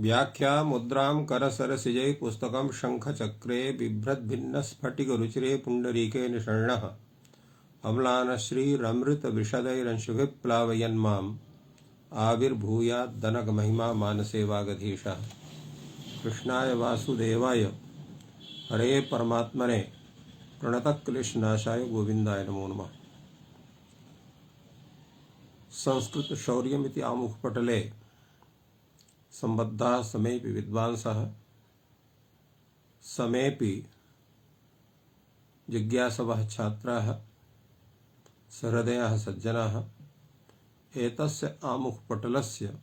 व्याख्या मुद्रां करसरसिजै पुस्तकं शङ्खचक्रे बिभ्रद्भिन्नस्फटिकरुचिरे पुण्डरीके निषण्णः अम्लानश्रीरमृतविशदैरंशुभिः प्लावयन्माम् आविर्भूयाद्दनकमहिमा मानसे वागधीशः। कृष्णाय वासुदेवाय हरे परमात्मने प्रणतक्लेशनाशाय गोविन्दाय नमो नमः। संस्कृत शौर्यमिति आमुखपटले सम्बद्धाः समेऽपि विद्वांसः समेऽपि जिज्ञासवः छात्राः सहृदयाः सज्जनाः एतस्य आमुखपटलस्य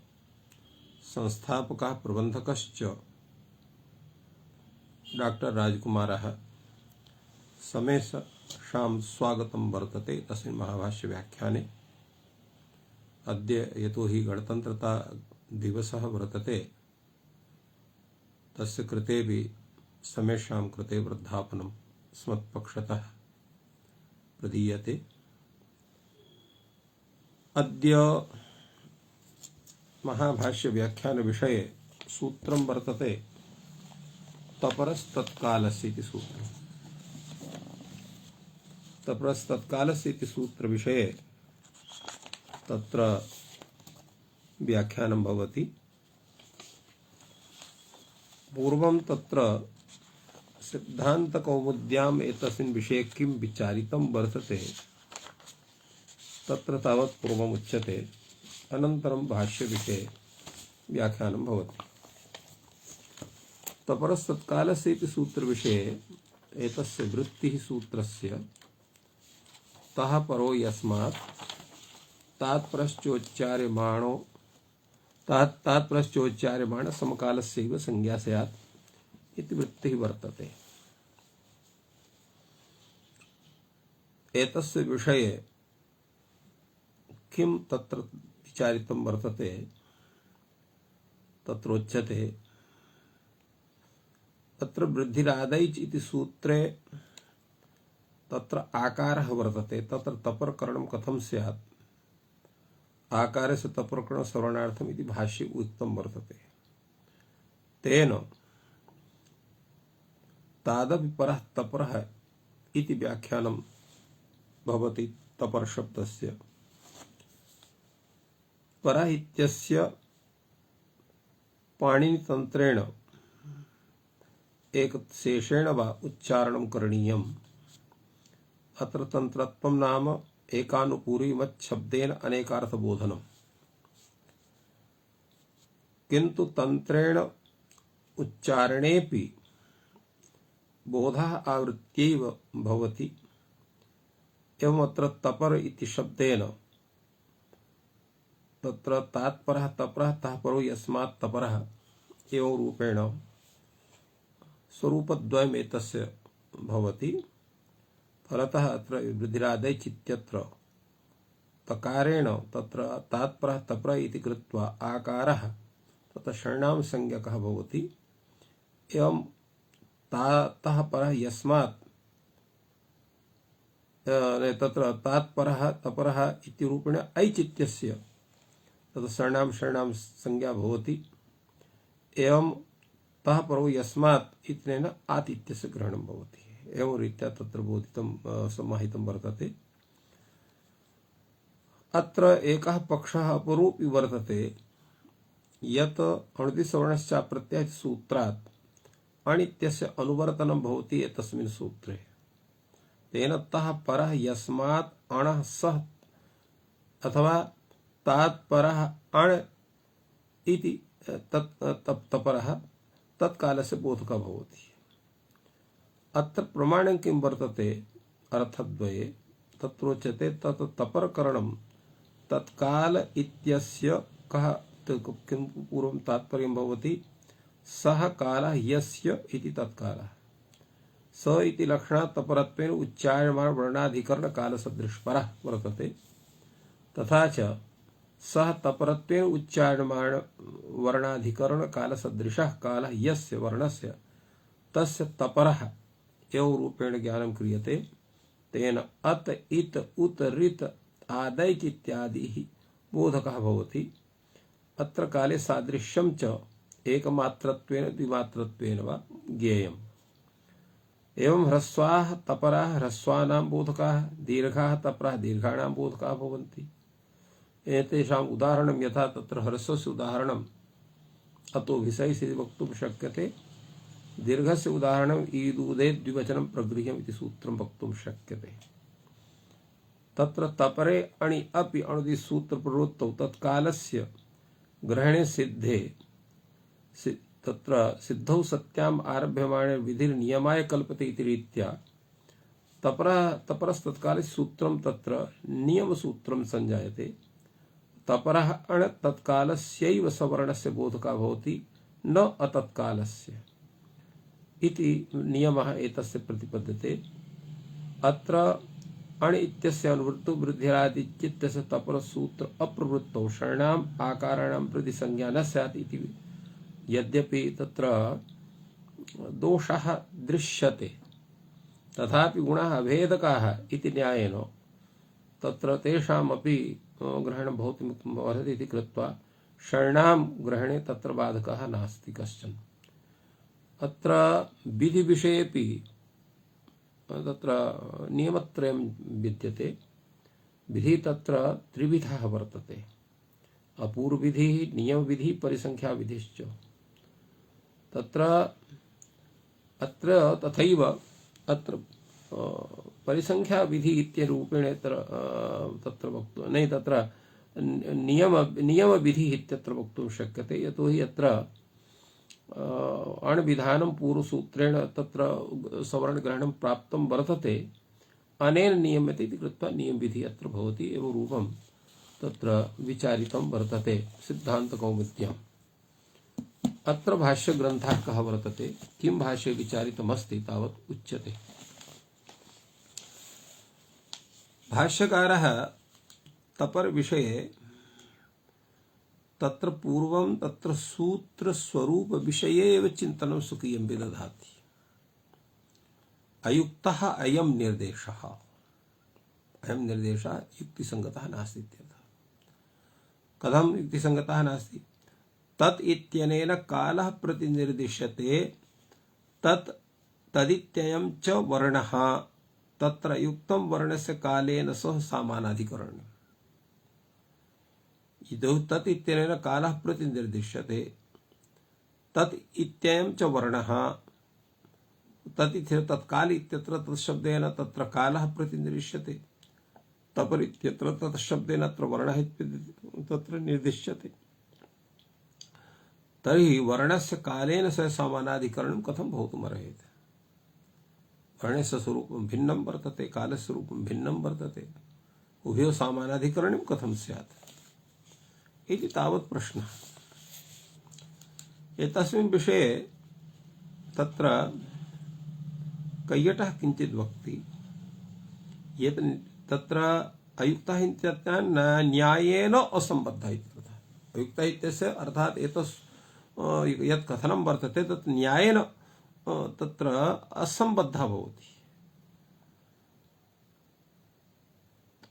संस्थापकः प्रबन्धकश्च डॉक्टर राजकुमारः समेषां स्वागतं वर्तते तस्मिन् महाभाष्यव्याख्याने। अद्य यतोहि गणतन्त्रता दिवसः वर्तते तस्य कृतेपि समेषां कृते वर्धापनं अस्मत्पक्षतः प्रदीयते। अद्य महाभाष्यव्याख्यान विषये सूत्रं वर्तते तपरस्तत्कालस्य इति सूत्रम्। तपरस्तत्कालस्य इति सूत्रविषये तत्र व्याख्यानं भवति। पूर्वं तत्र सिद्धान्तकौमुद्याम् एतस्मिन् विषये किं विचारितं वर्तते तत्र तावत् पूर्वम् उच्यते, अनन्तरं भाष्यविषये व्याख्यानं भवति। तपरस्तत्कालस्य इति सूत्रविषये एतस्य वृत्तिः सूत्रस्य तः परो यस्मात् तात्परश्चोच्चार्यमाण समकालस्यैव संज्ञा स्यात् इति वृत्तिः वर्तते। एतस्य विषये किं तत्र विचारितं वर्तते तत्रोच्यते। तत्र वृद्धिरादैच् इति सूत्रे तत्र आकारः वर्तते। तत्र तपरकरणं कथं स्यात्, आकारस्य तपरकरण श्रवणार्थम् इति भाष्ये उक्तं वर्तते। तेन तादपि परः तपरः इति व्याख्यानं भवति। तपर शब्दस्य परः इत्यस्य पाणिनितन्त्रेण एकशेषेण वा उच्चारणं करणीयम्। अत्र तन्त्रत्वं नाम एकानुपूर्वीमत् शब्देन अनेकार्थबोधनम्। किन्तु तन्त्रेण उच्चारणेऽपि बोधः आवृत्त्यैव भवति। एवमत्र तपर इति शब्देन तत्र तात्परः तपरः तः परो यस्मात् तपरः एवं रूपेण स्वरूपद्वयम् एतस्य भवति। फलतः अत्र वृद्धिरादैच् इत्यत्र तकारेण तत्र तात्परः तपरः इति कृत्वा आकारः तत्र षण्णां संज्ञकः भवति। एवं तातः परः यस्मात् तत्र तात्परः तपरः इति रूपेण ऐच् इत्यस्य तत्र षण्णां संज्ञा भवति। एवं तः परो यस्मात् इत्यनेन आत् इत्यस्य ग्रहणं भवति। एवं रीत्या तत्र बोधितं समाहितं वर्तते। अत्र एकः पक्षः अपरोऽपि वर्तते यत् अणुदिसवर्णश्चाप्रत्ययः सूत्रात् अण् इत्यस्य अनुवर्तनं भवति एतस्मिन् सूत्रे। तेन तः परः यस्मात् अणः सः अथवा तात्परः अण् इति तपरः तत्कालस्य बोधकः भवति। अत्र प्रमाणं किं वर्तते अर्थद्वये तत्रोच्यते तत् तपरकरणं तत्काल इत्यस्य कः किं पूर्वं तात्पर्यं भवति सः कालः यस्य इति तत्कालः। स इति लक्षणात् तपरत्वेन उच्चार्यमाण वर्णाधिकरण कालसदृशपरः वर्तते। तथा च सः तपरत्वेन उच्चार्यमाण वर्णाधिकरण कालसदृशः कालः यस्य वर्णस्य तस्य तपरः एवं रूपेण ज्ञानं क्रियते। तेन अत इत उत ऋत आदैच इत्यादि बोधकः भवति। अत्र काले सादृश्यं च एकमात्रत्वेन द्विमात्रत्वेन वा ज्ञेयम्। एवं ह्रस्वाः तपराः ह्रस्वानां बोधकाः, दीर्घाः तपराः दीर्घाणां बोधकाः भवन्ति। एतेषाम् उदाहरणं यथा तत्र ह्रस्वस्य उदाहरणम् अतो विषयसिति वक्तुं शक्यते, दीर्घस्य उदाहरणम् ईदूदे द्विवचनं प्रगृह्यम् इति सूत्रं वक्तुं शक्यते। तत्र तपरे अणि अपि अणुदि सूत्र प्रवृत्तौ तत्कालस्य ग्रहणे सिद्धे तत्र सिद्धौ सत्याम् आरभ्यमाणे विधिर्नियमाय कल्पते इति रीत्या तपरस्तत्काले सूत्रं तत्र नियमसूत्रं संजायते। तपरः अण तत्कालस्यैव सवर्णस्य बोधकः भवति, न अतत्कालस्य इति नियमः एतस्य प्रतिपद्यते। अत्र अण इत्यस्य अनुवृत्तौ वृद्धिरादित्यस्य तपरसूत्र अप्रवृत्तौ षण्णाम् आकाराणां प्रति संज्ञा न स्यात् इति। यद्यपि तत्र दोषः दृश्यते तथापि गुणाः अभेदकाः इति न्यायेन तत्र तेषामपि ग्रहणं भवति इति कृत्वा षण्णां ग्रहणे तत्र बाधकः नास्ति कश्चन। अत्र विधिविषयेपि तत्र नियमत्रयं विद्यते। विधि तत्र त्रिविधः वर्तते, अपूर्वविधिः, नियमविधिः, परिसंख्याविधिश्च। तत्र अत्र तथैव अत्र परिसंख्याविधि इत्यरूपेण तत्र वक्तुं न, तत्र नियमविधिः इत्यत्र वक्तुं शक्यते। यतोहि अत्र अणविधानं पूर्वसूत्रेण तत्र सवर्णग्रहणं प्राप्तं वर्तते, अनेन नियम्यते इति कृत्वा नियमविधिः अत्र भवति। एवं रूपं तत्र विचारितं वर्तते सिद्धान्तकौमुद्याम्। अत्र भाष्यग्रन्थः कः वर्तते, किं भाष्ये विचारितमस्ति तावत् उच्यते। भाष्यकारः तपर विषये तत्र पूर्वं तत्र सूत्र स्वरूप विषये एव चिन्तनं स्वकीयं विदधाति। अयुक्तः अयं निर्देशः, अयं निर्देशः युक्तिसंगतः नास्ति इत्यर्थः। कथं युक्तिसंगतः नास्ति? तत् इत्यनेन कालः प्रतिनिर्दिश्यते, तत् तदित्ययं च वर्णः तत्र युक्तं वर्णस्य कालेन सह समानाधिकरणम्। इदौ तत् इत्यनेन कालः प्रतिनिर्दिश्यते, तत् इत्ययं च वर्णः, तत् इत्यत्र तत्काल इत्यत्र तत्शब्देन तत्र कालः प्रतिनिर्दिश्यते, तपर इत्यत्र तत्शब्देन अत्र वर्णः तत्र निर्दिश्यते। तर्हि वर्णस्य कालेन सह समानाधिकरणं कथं भवितुमर्हति? वर्णस्य स्वरूपं भिन्नं वर्तते, कालस्य रूपं भिन्नं वर्तते, उभयोः समानाधिकरणं कथं स्यात् इति तावत् प्रश्नः। एतस्मिन् विषये तत्र कैयटः किञ्चित् वक्ति यत् तत्र अयुक्तः इत्यत्र न्यायेन असम्बद्धः इत्यर्थः। अयुक्तः इत्यस्य अर्थात् एतस् यत् कथनं वर्तते तत् न्यायेन तत्र असम्बद्धः भवति।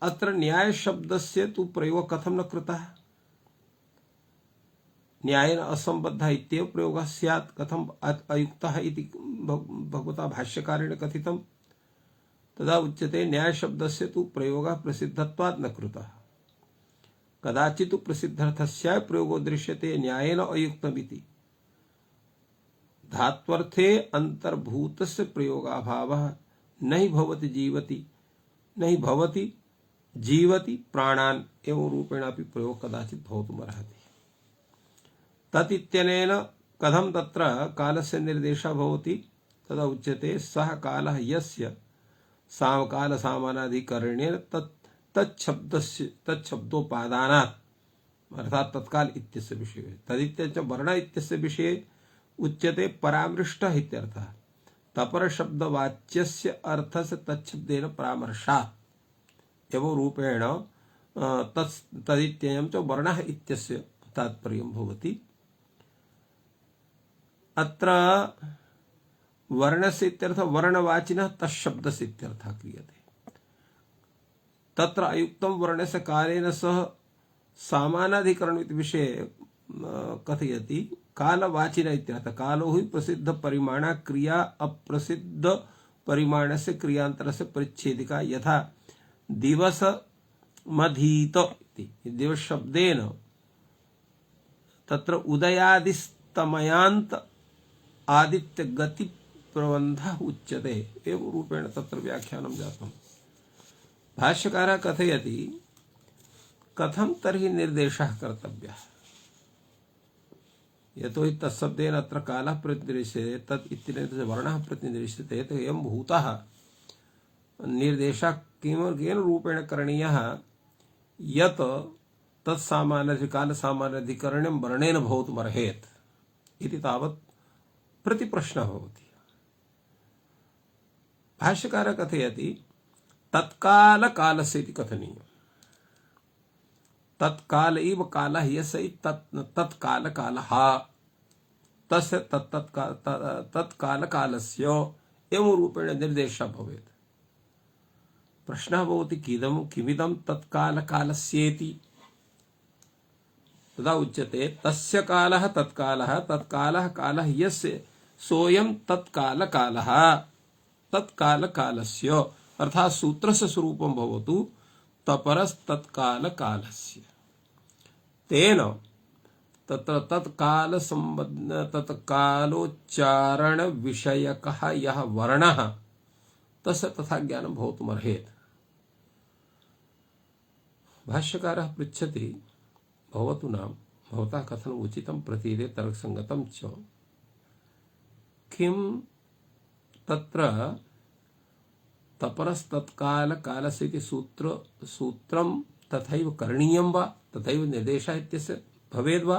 अत्र न्यायशब्दस्य तु प्रयोगः कथं न कृतः? न्यायेन असम्बद्धः इत्येव प्रयोगः स्यात्। कथम् अयुक्तः इति भगवता भाष्यकारेण कथितं? तदा उच्यते न्यायशब्दस्य तु प्रयोगः प्रसिद्धत्वात् न कृतः। कदाचित् प्रसिद्धर्थस्य प्रयोगो दृश्यते न्यायेन अयुक्तमिति। धात्वर्थे अंतर्भूतस्य प्रयोगाभावः नहि भवति जीवति, नहि भवति जीवति प्राणान् एवं रूपेणापि प्रयोग कदाचित् भवितुमर्हति। तत् इत्यनेन कथं तत्र कालस्य निर्देशः भवति? तदा उच्यते सः कालः यस्य सामकाल सामानाधिकरणेन तच्छब्दोपादानात् अर्थात् तत्काल इत्यस्य विषये, तदित्यस्य वर्ण इत्यस्य विषये उच्यते परामृष्टः इत्यर्थः। तपर शब्दवाच्यस्य अर्थस्य तच्छब्देन परामर्शात् एवं रूपेण तदित्ययं च वर्णः इत्यस्य तात्पर्यं भवति। अत्र वर्णस्य इत्यर्थः वर्णवाचिनः तच्छब्दस्य इत्यर्थः क्रियते। तत्र अयुक्तं वर्णस्य कालेन सह समानाधिकरण इति विषये कथयति कालवाचिन इत्यर्थः। कालो हि प्रसिद्ध परिमाणा क्रिया अप्रसिद्ध परिमाणस्य क्रियान्तरस्य परिच्छेदिका। यथा दिवस मधीत इति दिवस शब्देन तत्र उदयादिस्तमयान्त आदित्य गति प्रबन्धः उच्यते एवं रूपेण तत्र व्याख्यानं जातम्। भाष्यकारः कथयति कथं तर्हि निर्देशः कर्तव्यः। यतो हि तत्शब्देन अत्र कालः प्रतिनिर्दिश्यते तत् इत्यनेन वर्णः प्रतिनिर्दिश्यते। तो एवं भूतः निर्देशः केन रूपेण करणीयः यत् तत्सामान्य कालसामान्याधिकरणं वर्णेन भवितुमर्हेत् इति तावत् प्रतिप्रश्नः भवति। भाष्यकारः कथयति तत्काल कालस्य इति कथनीयम्। तत्काल इव कालः यस्य तत्काल कालः तस्य तत्काल कालस्य एवं रूपेण निर्देशः भवेत्। प्रश्नः भवति किमिदं तत्काल कालस्येति। तदा उच्यते तस्य कालः तत्कालः तत्कालः कालः यस्य सोऽयं तत्काल कालः तत्काल कालस्य अर्थात् सूत्रस्य स्वरूपं भवतु तपरस्तत्काल कालस्य। तेन तत्र तत्काल संबद्ध तत्कालोच्चारण विषयकः यः वर्णः तस्य तथा ज्ञानं भवितुमर्हेत्। भाष्यकारः पृच्छति भवतु नाम भवतः कथनम् उचितं प्रतीयते तर्कसङ्गतं च। किं तत्र तपरस्तत्काल कालस्य इति सूत्रं तथैव करणीयं वा तथैव निर्देशः इत्यस्य भवेद् वा।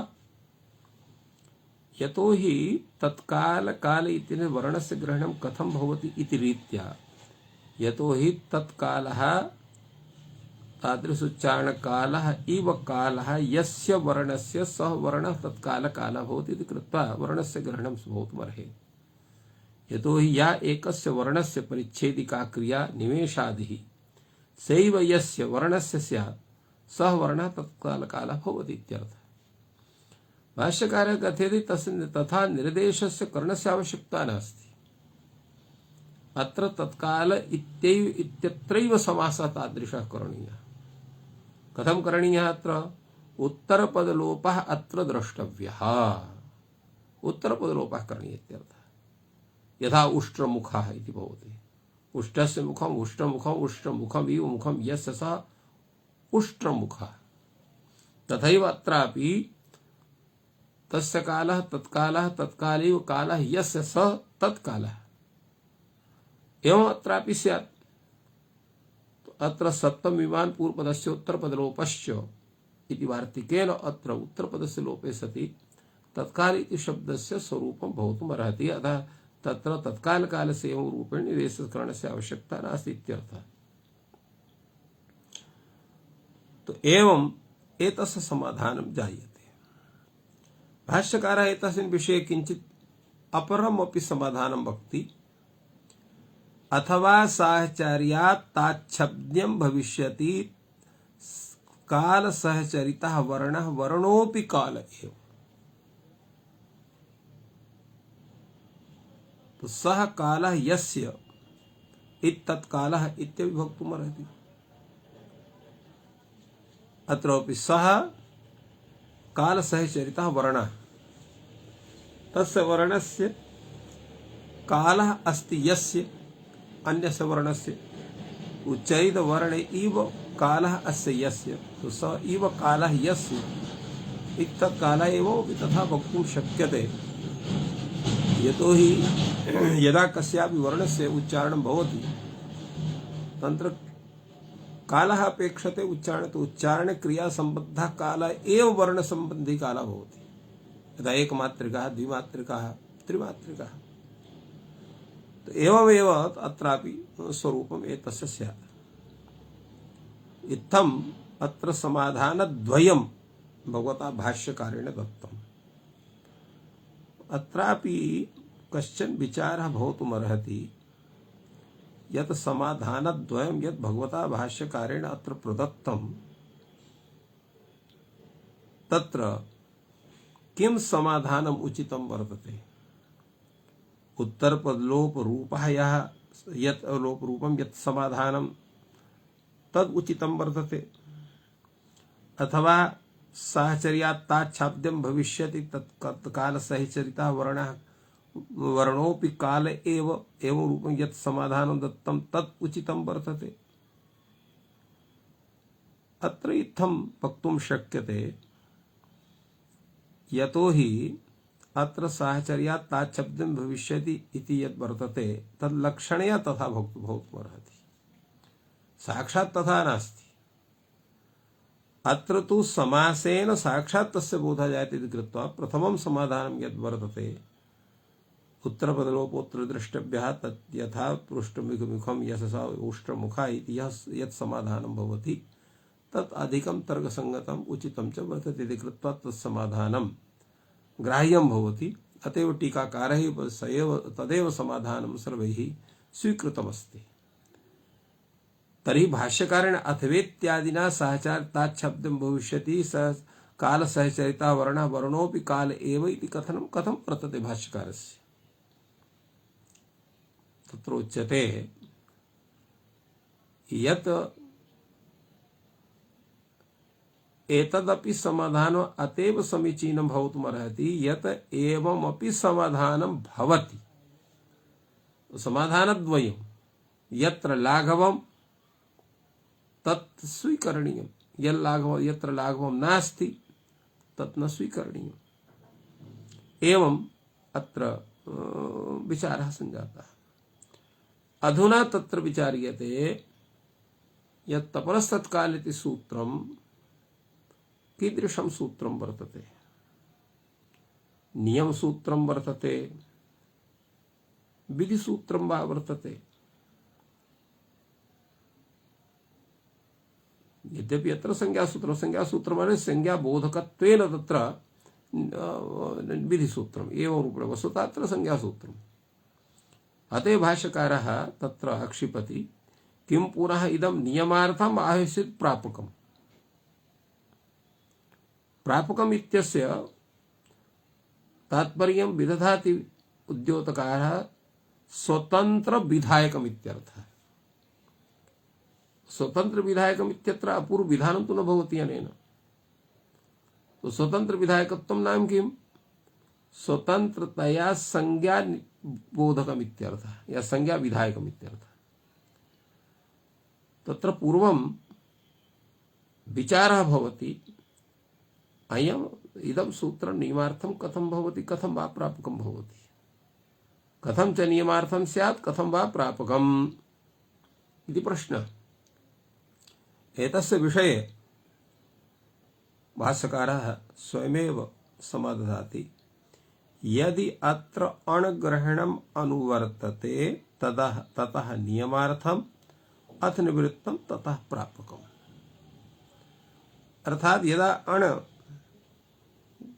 यतो हि तत्काल काल इत्यनेन वर्णस्य ग्रहणं कथं भवति इति रीत्या यतो हि तत्कालः तादृशोच्चारणकालः इव कालः यस्य वर्णस्य सः वर्णः तत्काल कालः भवति इति कृत्वा वर्णस्य ग्रहणं भवितुमर्हेत्। यतो हि या एकस्य वर्णस्य परिच्छेदिका क्रिया निमेषादिः सैव यस्य वर्णस्य स्यात् सः वर्णः तत्काल कालः भवति इत्यर्थः। भाष्यकारः कथयति तथा निर्देशस्य करणस्य आवश्यकता नास्ति। अत्र तत्काल इत्यत्रैव समासः तादृशः करणीयः। कथं करणीयः अत्र उत्तरपदलोपः अत्र द्रष्टव्यः। उत्तरपदलोपः करणीयः इत्यर्थः। यथा उष्ट्रमुखः इति भवति। उष्टस्य मुखम् उष्ट्रमुखम् उष्ट्रमुखम् इव मुखं यस्य सः उष्ट्रमुखः। तथैव अत्रापि तस्य कालः तत्कालः तत्कालैव कालः यस्य सः तत्कालः एवं अत्रापि स्यात्। अत्र सप्तमविमान पूर्वपदस्य उत्तरपदलोपश्च इति वार्तिकेन अत्र उत्तरपदस्य लोपे सति तत्काल इति शब्दस्य स्वरूपं भवितुमर्हति। अतः तत्र तत्काल कालस्य एवं रूपेण निर्देशकरणस्य आवश्यकता नास्ति इत्यर्थः। तो एवं एतस्य समाधानं जायते। भाष्यकारः एतस्मिन् विषये किञ्चित् अपरमपि समाधानं वक्ति। अथवा साहचर्यात् ताच्छब्द्यं भविष्यति काल सहचरितः वर्णः वर्णोऽपि काल एव। तो सः कालः यस्य इत्तत्कालः इत्यपि भवितुमर्हति। अत्रापि सः काल सहचरितः वर्णः तस्य वर्णस्य कालः अस्ति यस्य अन्यस्य वर्णस्य उच्चैद वर्ण इव कालः अस्य यस्य। तो स इव कालः यस्य इत्तत्काल एव तथा वक्तुं शक्यते। यतो हि यदा कस्यापि वर्णस्य उच्चारणं भवति तत्र कालः अपेक्षते उच्चारण। तो उच्चारण क्रिया संबद्धः कालः एव वर्ण संबंधी कालः भवति। यदा एकमात्रिकः द्विमात्रिकः त्रिमात्रिकः तो एवमेव अत्रापि स्वरूपम् एतस्य स्यात्। इत्थम् अत्र समाधानद्वयं भगवता भाष्यकारेण दत्तम्। अत्रापि कश्चन विचारः भवितुमर्हति यत् समाधानद्वयं यत् भगवता भाष्यकारेण अत्र प्रदत्तं तत्र किम समाधानम उचितम वर्तते। उत्तरपदलोप रूपः यः यत् लोप रूपम यत् समाधानम तद उचितम वर्तते, अथवा साहचर्यात्ताच्छाब्दम भविष्यति तत्काल सहचरिता वर्णः वर्णोपि काल एव एवं रूपम यत् समाधानं दत्तं तत् उचितं वर्तते। अत्र इत्थं वक्तुं शक्यते यतो हि अत्र साहचर्यात् ताच्छब्दं भविष्यति इति यद् वर्तते तद् लक्षणया तथा भवितुमर्हति, साक्षात् तथा नास्ति। अत्र तु समासेन साक्षात् तस्य बोधः जायते इति कृत्वा प्रथमं समाधानं यद् वर्तते उत्तरपदलोपोत्तर द्रष्टव्यः तत् यथा पृष्ठमुखं यशसा उष्ट्रमुखा इति यत् समाधानं भवति तत् अधिकं तर्कसंगतम् उचितं च वर्तते इति कृत्वा तत्समाधानं ग्राह्यं भवति। अतएव टीकाकारः तदेव समाधानं सर्वैः स्वीकृतमस्ति। तर्हि भाष्यकारेण अथवेत्यादिना सहचारिताच्छब्दं भविष्यति स कालसहचरिता वर्णः वर्णोऽपि काल एव इति कथनं कथं वर्तते भाष्यकारस्य। तत्र उच्यते यत् एतदपि समाधानो अतएव समीचीनं भवितुमर्हति यत् एवमपि समाधानं भवति। समाधानद्वयं यत्र लाघवं तत् स्वीकरणीयं, यत्र लाघवं नास्ति तत् न स्वीकरणीयम्। एवं अत्र विचारः सञ्जातः। अधुना तत्र विचार्यते यत् तपरस्तत्काल इति सूत्रं कीदृशं सूत्रं वर्तते। नियमसूत्रं वर्तते, विधिसूत्रं वा वर्तते। यद्यपि अत्र संज्ञासूत्रं संज्ञाबोधकत्वेन तत्र विधिसूत्रम् एवं रूपेण वस्तुतः अत्र संज्ञासूत्रम्। अतः भाष्यकारः तत्र आक्षिपति किं पुनः इदं नियमार्थम् आह्वसित प्रापकम्। प्रापकम् इत्यस्य तात्पर्यं विदधाति उद्योतकारः स्वतंत्र विधायकम् इत्यर्थः। स्वतंत्र विधायकम् इत्यत्र अपूर्व विधानं तु न भवति अनेन। तो स्वतंत्र विधायकत्वं नाम किम्? स्वतंत्रतया संज्ञा बोधकम् इत्यर्थः या संज्ञा विधायकम् इत्यर्थः। तत्र पूर्वं विचारः भवति अयम् इदं सूत्रं नियमार्थं कथं भवति, कथं वा प्रापकं भवति, कथं च नियमार्थं स्यात्, कथं वा प्रापकम् इति प्रश्नः। एतस्य विषये भाष्यकारः स्वयमेव समादधाति यदि अत्र अणग्रहणम् अनुवर्तते ततः नियमार्थम् अथ निवृत्तं ततः प्रापकम्। अर्थात यदा अण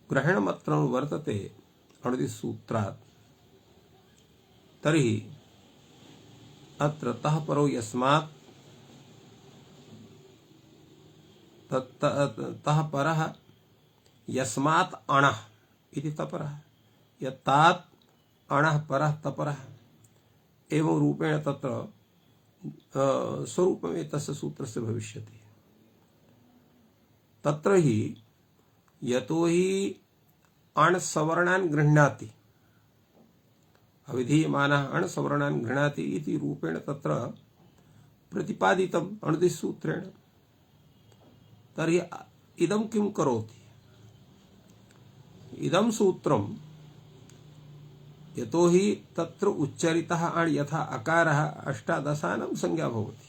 ग्रहणम् अत्र अनुवर्तते अणुति सूत्रात् तर्हि अत्र तः परो यस्मात् तः परः यस्मात् अणः इति तपरः यत्तात् अणः परः तपरः एवं रूपेण तत्र स्वरूपमे तस्य सूत्रस्य भविष्यति। तत्र हि यतो हि अण् सवर्णान् गृह्णाति अविधीयमानः अण् सवर्णान् गृह्णाति इति रूपेण तत्र प्रतिपादितम् अणुदिसूत्रेण। तर्हि इदं किं करोति? इदं सूत्रं यतो हि तत्र उच्चरितः अण् यथा अकारः अष्टादशानां संज्ञा भवति,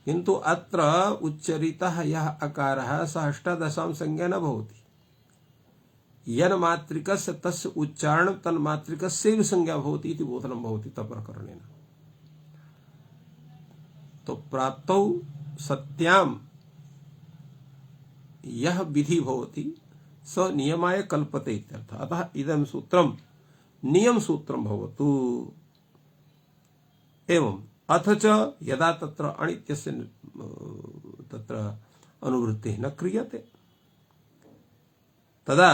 किन्तु अत्र उच्चरितः यः अकारः सः अष्टादशां संज्ञा न भवति। यन्मात्रिकस्य तस्य उच्चारणं तन्मात्रिकस्यैव संज्ञा भवति इति बोधनं भवति तप्रकरणेन। तो प्राप्तौ सत्यां यः विधि भवति स नियमाय कल्पते इत्यर्थः। अतः इदं सूत्रं नियम सूत्रं भवतु। एवं अथ च यदा तत्र अणित्यस्य तत्र अनुवृत्तिः न क्रियते तदा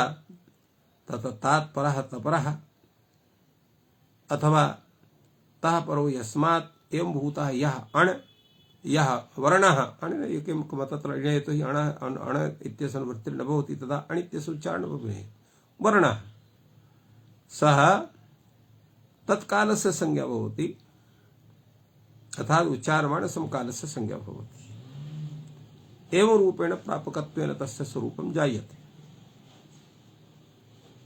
तत तात्परः तपरः अथवा तः परो यस्मात् एवं भूतः यः अण् यः वर्णः अण् एकं तत्र यतो हि अण् इत्यस्य अनुवृत्तिर्न भवति तदा अण् इत्यस्य उच्चारणं भवेत् वर्णः सः तत्कालस्य संज्ञा भवति अर्थात् उच्चार्यमाण समकालस्य संज्ञा भवति एवं रूपेण प्रापकत्वेन तस्य स्वरूपं जायते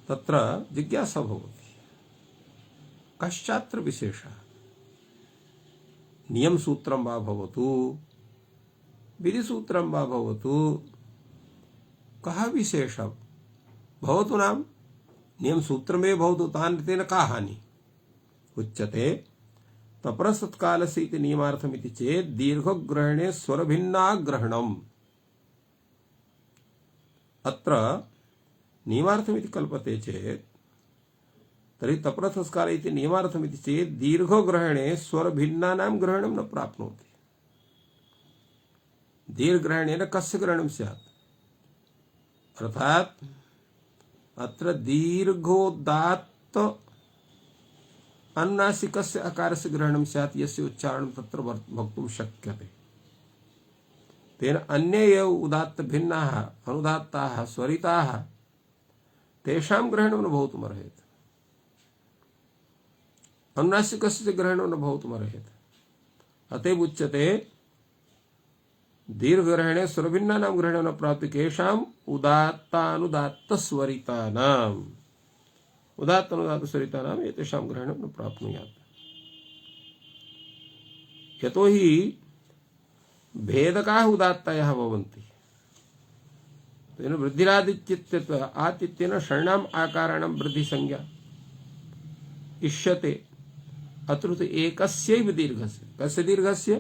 तत्र जिज्ञासा भवति कश्चात्र विशेषः नियमसूत्रं वा भवतु विधिसूत्रं वा भवतु कः विशेषः भवतु नाम नियमसूत्रमेव भवतु तान् का हानि उच्यते तपरसत्कालस्य इति नियमार्थमिति चेत् दीर्घग्रहणे स्वरभिन्नाग्रहणम् अत्र नियमार्थमिति कल्पते चेत् तर्हि तपरसत्काले इति नियमार्थमिति चेत् दीर्घग्रहणे स्वरभिन्नानां ग्रहणं न प्राप्नोति दीर्घग्रहणेन कस्य ग्रहणं स्यात् अर्थात् अत्र दीर्घोदात्त अनुनासिकस्य अकारस्य ग्रहणं स्यात् यस्य उच्चारणं तत्र वक्तुं शक्यते तेन अन्ये ये उदात्त भिन्नाः अनुदात्ताः स्वरिताः तेषां ग्रहणं न भवितुमर्हति अनुनासिकस्य ग्रहणं न भवितुमर्हति अतएव उच्यते दीर्घग्रहणे स्वरभिन्नानां ग्रहणं न प्राप्ति केषाम् उदात्तानुदात्तस्वरितानाम् उदात्तानुदात्तस्वरितानाम् एतेषां ग्रहणं न प्राप्नुयात् यतो हि भेदकाः उदात्तायाः भवन्ति तेन वृद्धिरादित्यत्व आतिथ्येन षण्णाम् आकाराणां वृद्धिसंज्ञा इष्यते अत्र तु एकस्यैव दीर्घस्य कस्य दीर्घस्य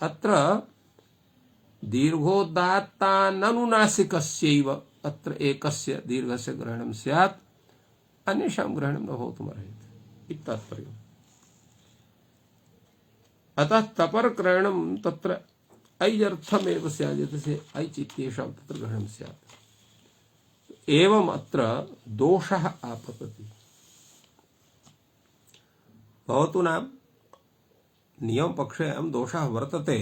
अत्र दीर्घोदात्ताननुनासिकस्यैव अत्र एकस्य दीर्घस्य ग्रहणं स्यात् अन्येषां ग्रहणं न भवितुमर्हति इति तात्पर्यम् अतः तपरग्रहणं तत्र ऐयर्थमेव स्यात् यतस्य ऐच् इत्येषां तत्र ग्रहणं स्यात् एवम् अत्र दोषः आपतति भवतु नाम नियमपक्षे अयं दोषः वर्तते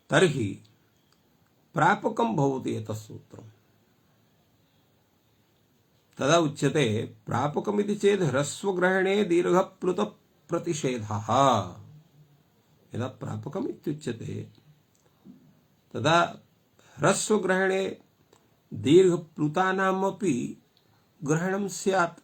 तर्हि प्रापकं भवति एतत् सूत्रम् तदा उच्यते प्रापकमिति चेत् ह्रस्वग्रहणे दीर्घप्लुतप्रतिषेधः यदा प्रापकम् इत्युच्यते तदा ह्रस्वग्रहणे दीर्घप्लुतानामपि ग्रहणं स्यात्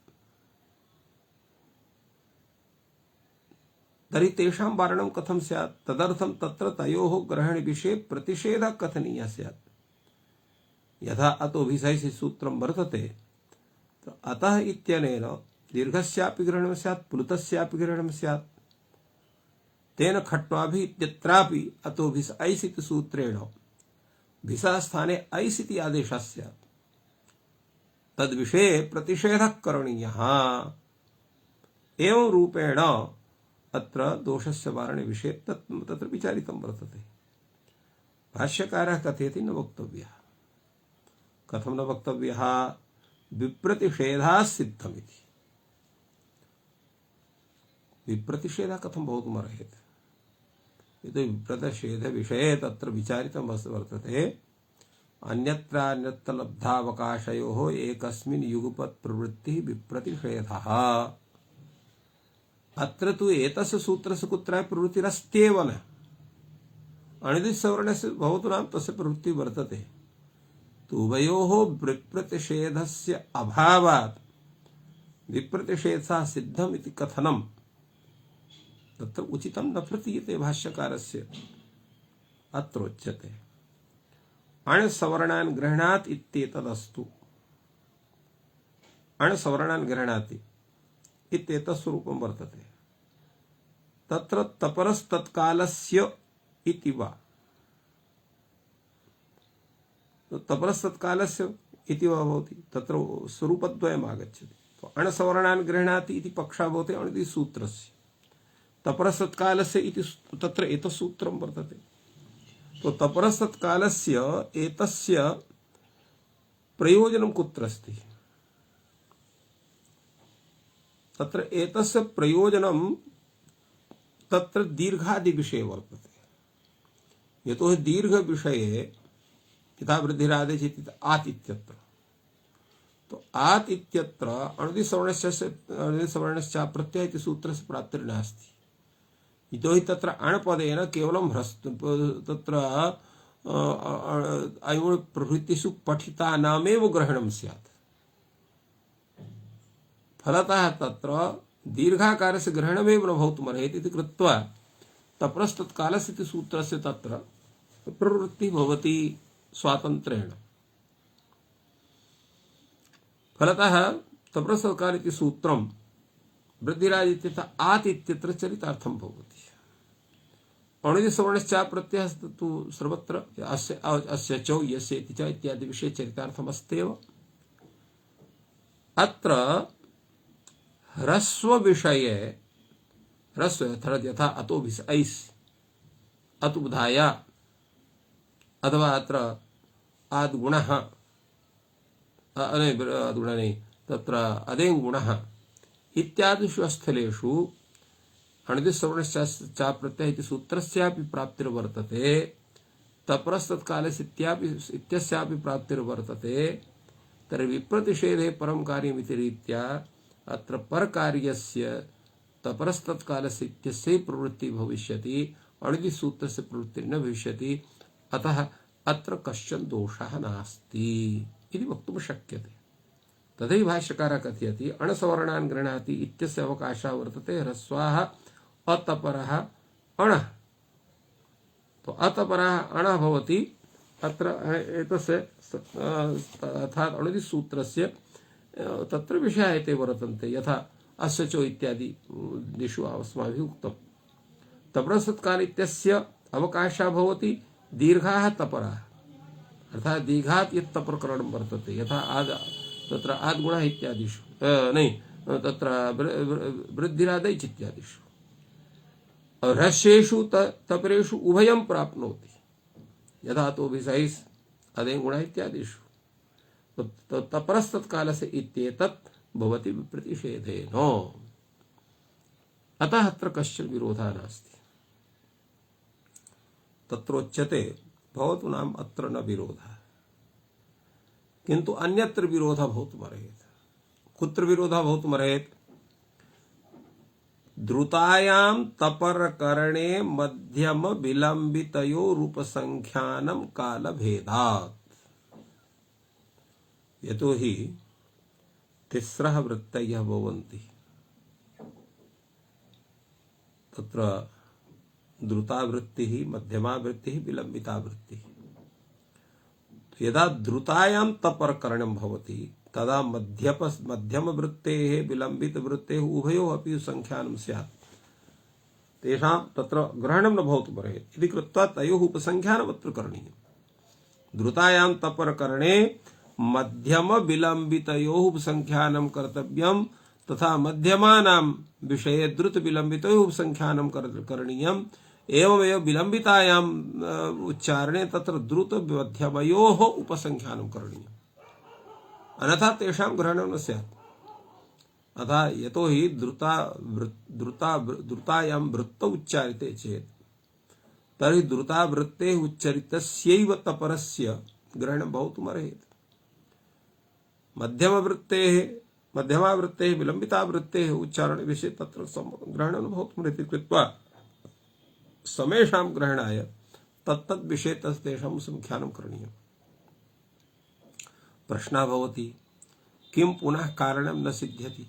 तर्हि तेषां वारणं कथं स्यात् तदर्थं तत्र तयोः ग्रहणविषये प्रतिषेधः कथनीयः स्यात् यथा अतोऽभिसैषि सूत्रं वर्तते अतः इत्यनेन दीर्घस्यापि ग्रहणं स्यात् प्लुतस्यापि ग्रहणं स्यात् तेन खट्वाभि इत्यत्रापि अतोऽभिस ऐस् इति सूत्रेण भिसा स्थाने ऐस् इति आदेशः स्यात् तद्विषये प्रतिषेधः करणीयः एवं रूपेण अत्र दोषस्य वारणे विषये तत्र विचारितं वर्तते भाष्यकारः कथयति न वक्तव्यः कथं न वक्तव्यः विप्रतिषेधः सिद्धमिति विप्रतिषेधः कथं भवितुमर्हति यतो विप्रतिषेधविषये तत्र विचारितं वर्तते अन्यत्र लब्धावकाशयोः एकस्मिन् युगपत् प्रवृत्तिः विप्रतिषेधः अत्र तु एतस्य सूत्रस्य कुत्रापि प्रवृत्तिरस्त्येव न अनिदिसवर्णस्य भवतु नाम तस्य प्रवृत्तिः वर्तते तु उभयोः विप्रतिषेधस्य अभावात् विप्रतिषेधः सिद्धम् इति कथनं तत्र उचितं न प्रतीयते भाष्यकारस्य अत्र उच्यते अणसवर्णान् गृह्णात् इत्येतदस्तु अणसवर्णान् गृह्णाति इत्येतत् स्वरूपं वर्तते तत्र तपरस्तत्कालस्य इति वा तपरस्तत्कालस्य इति वा भवति तत्र स्वरूपद्वयम् आगच्छति अणसवर्णान् गृह्णाति इति पक्षः भवति अणिति सूत्रस्य तपरस्तत्कालस्य इति तत्र एतत् सूत्रं वर्तते तो तपरस्तत्कालस्य एतस्य प्रयोजनं कुत्र अस्ति? तत्र एतस्य प्रयोजनं तत्र दीर्घादि विषये वर्तते। यतो दीर्घ विषये यथा वृद्धिरादेश आत् इत्यत्र, तो आत् इत्यत्र अणुदिसवर्णस्य प्रत्यय इति सूत्रस्य प्राप्तिर्नास्ति। यतो हि तत्र अणपदेन केवलं तत्र अयु प्रभृतिषु पठितानामेव ग्रहणं स्यात्। फलतः तत्र दीर्घाकारस्य ग्रहणमेव न भवितुमर्हति इति कृत्वा तपरस्तत्कालस्य इति सूत्रस्य तत्र प्रवृत्तिः भवति स्वातन्त्र्येण। फलतः तपरस्तत्काल इति सूत्रं वृद्धिराज इत्यतः आत् इत्यत्र चरितार्थं भवति। अणुदिसवर्णश्च प्रत्ययः तु सर्वत्र अस्य चौ यस्य इति च इत्यादि विषये चरितार्थमस्त्येव। अत्र ह्रस्व विषये ह्रस्व यथा अतोभिस ऐस् अतुबधाय अथवा अत्र आद्गुणः आद्गुणः नहीं तत्र अदेङ्गुणः इत्यादिषु स्थलेषु अणुदिसवर्णश्च प्रत्यय इति सूत्रस्यापि प्राप्तिर्वर्तते, तपरस्तत्कालस्य इत्यस्यापि प्राप्तिर्वर्तते। तर्हि विप्रतिषेधे परं कार्यमिति रीत्या अत्र परकार्यस्य तपरस्तत्कालस्य इत्यस्य प्रवृत्तिः भविष्यति, अणुदिसूत्रस्य प्रवृत्तिः न भविष्यति। अतः अत्र कश्चन दोषः नास्ति इति वक्तुं शक्यते। तथैव भाष्यकारः कथयति अणसवर्णान् गृह्णाति इत्यस्य अवकाशः वर्तते ह्रस्वाः अतपरः अणः। तो अतपरः अणः भवति अत्र एतस्य अर्थात् अणुदिसूत्रस्य तत्र विषयाः एते वर्तन्ते यथा अस्य चो इत्यादि दिषु अस्माभिः उक्तम्। तपरस्तत्काल इत्यस्य अवकाशः भवति दीर्घाः तपराः, अर्थात् दीर्घात् यत् तपप्रकरणं वर्तते यथा तत्र आद्गुणः इत्यादिषु तत्र वृद्धिरादैच् इत्यादिषु। ह्रस्वेषु तपरेषु उभयं प्राप्नोति यथा तोभिसैस् अदेङ्गुणः इत्यादिषु। तपरस्तत्कालस्य इत्येतत् भवति विप्रतिषेधेन। अतः अत्र कश्चन विरोधः नास्ति। तत्रोच्यते भवतु नाम अत्र न विरोधः, किन्तु अन्यत्र विरोधः भवितुमर्हति। कुत्र विरोधः भवितुमर्हति? द्रुतायां तपरकरणे मध्यम विलम्बितयोरुपसंख्यानं कालभेदात्। यतो हि तिस्रः वृत्तयः भवन्ति, तत्र द्रुता वृत्तिः, मध्यमा वृत्तिः, विलम्बिता वृत्तिः। यदा द्रुतायां तपरकरणं भवति तदा मध्यम वृत्तेः विलम्बित वृत्तेः उभयोः अपि संख्यानं स्यात्। तेषां तत्र ग्रहणं न भवितुमर्हति इति कृत्वा तयोः उपसंख्यानम् अत्र करणीयम्। द्रुतायां तपरकरणे मध्यम विलम्बितयोः उपसंख्यानं कर्तव्यं, तथा मध्यमानां विषये द्रुत विलम्बितयोः उपसंख्यानं करणीयम्। एवमेव विलम्बितायाम् उच्चारणे तत्र द्रुत मध्यमयोः उपसंख्यानं करणीयम्, अन्यथा तेषां ग्रहणं न स्यात्। अतः यतो हि द्रुतायां वृत्तौ उच्चार्यते चेत् तर्हि द्रुता वृत्तेः उच्चरितस्यैव तपरस्य ग्रहणं भवितुमर्हति। मध्यमा वृत्तेः विलम्बिता वृत्तेः उच्चारणविषये तत्र ग्रहणं न भवितुमर्हति कृत्वा समेषां ग्रहणाय तत्तद् विषये तेषां संख्यानं करणीयम्। प्रश्नः भवति किं पुनः कारणं न सिद्ध्यति,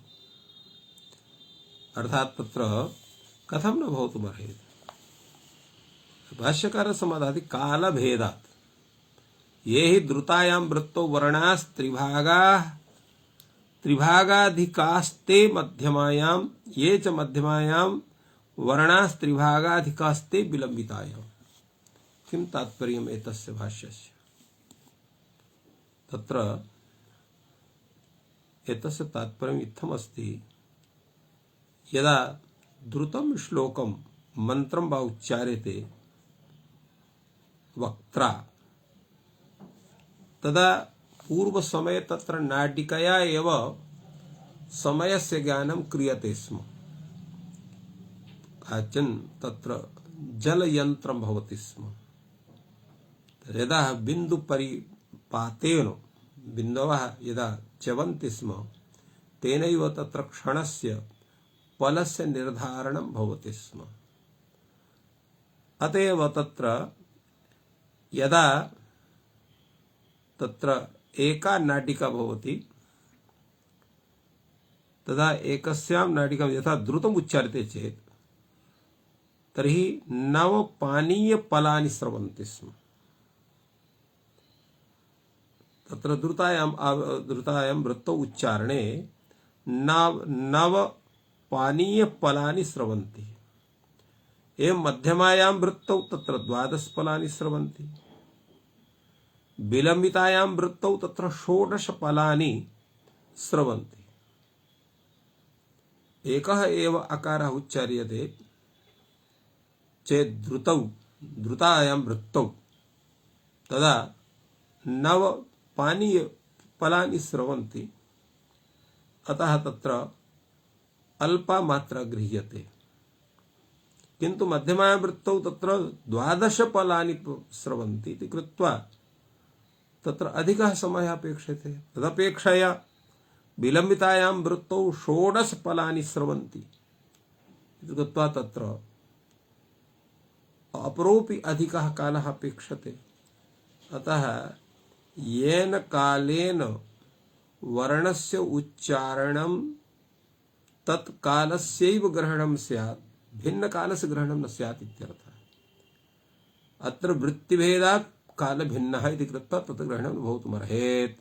अर्थात् तत्र कथं न भवितुमर्हति? भाष्यकारः समाधाति कालभेदात्। ये हि द्रुतायां वृत्तौ वर्णास्त्रिभागाधिकास्ते मध्यमायां, ये च मध्यमायां वर्णास्त्रिभागाधिकास्ते विलम्बितायां। किं तात्पर्यम् एतस्य भाष्यस्य? तत्र एतस्य तात्पर्यम् इत्थमस्ति, यदा द्रुतं श्लोकं मन्त्रं वा उच्चार्यते वक्त्रा तदा पूर्व समय तत्र नाटिकया एव समयस्य ज्ञानं क्रियते स्म। काचन तत्र जलयन्त्रं भवति स्म। यदा बिंदु परिपातेन बिन्दवः यदा च्यवन्ति स्म तेनैव तत्र क्षणस्य फलस्य निर्धारणं भवति स्म। अतएव तत्र यदा तत्र एका नाटिका भवति तदा एकस्यां नाटिकां यथा द्रुतम् उच्चार्यते चेत् तर्हि 9 पानीयफलानि स्रवन्ति स्म। तत्र द्रुतायां वृत्तौ उच्चारणे 9 पानीयफलानि स्रवन्ति। एवं मध्यमायां वृत्तौ तत्र 12 फलानि स्रवन्ति। विलम्बितायां वृत्तौ तत्र 16 फलानि स्रवन्ति। एकः एव अकारः उच्चार्यते चेत् द्रुतायां वृत्तौ तदा 9 पानीयफलानि स्रवन्ति। अतः तत्र अल्पा मात्रा गृह्यते। किन्तु मध्यमायां वृत्तौ तत्र 12 फलानि स्रवन्ति इति कृत्वा तत्र अधिकः समयः अपेक्षते। तदपेक्षया विलम्बितायां वृत्तौ 16 फलानि स्रवन्ति इति कृत्वा तत्र अपरोपि अधिकः कालः अपेक्षते। अतः येन कालेन वर्णस्य उच्चारणं तत्कालस्यैव ग्रहणं स्यात्, भिन्नकालस्य ग्रहणं न स्यात् इत्यर्थः। अत्र वृत्तिभेदात् कालभिन्नः इति कृत्वा तत् ग्रहणं न भवितुमर्हेत्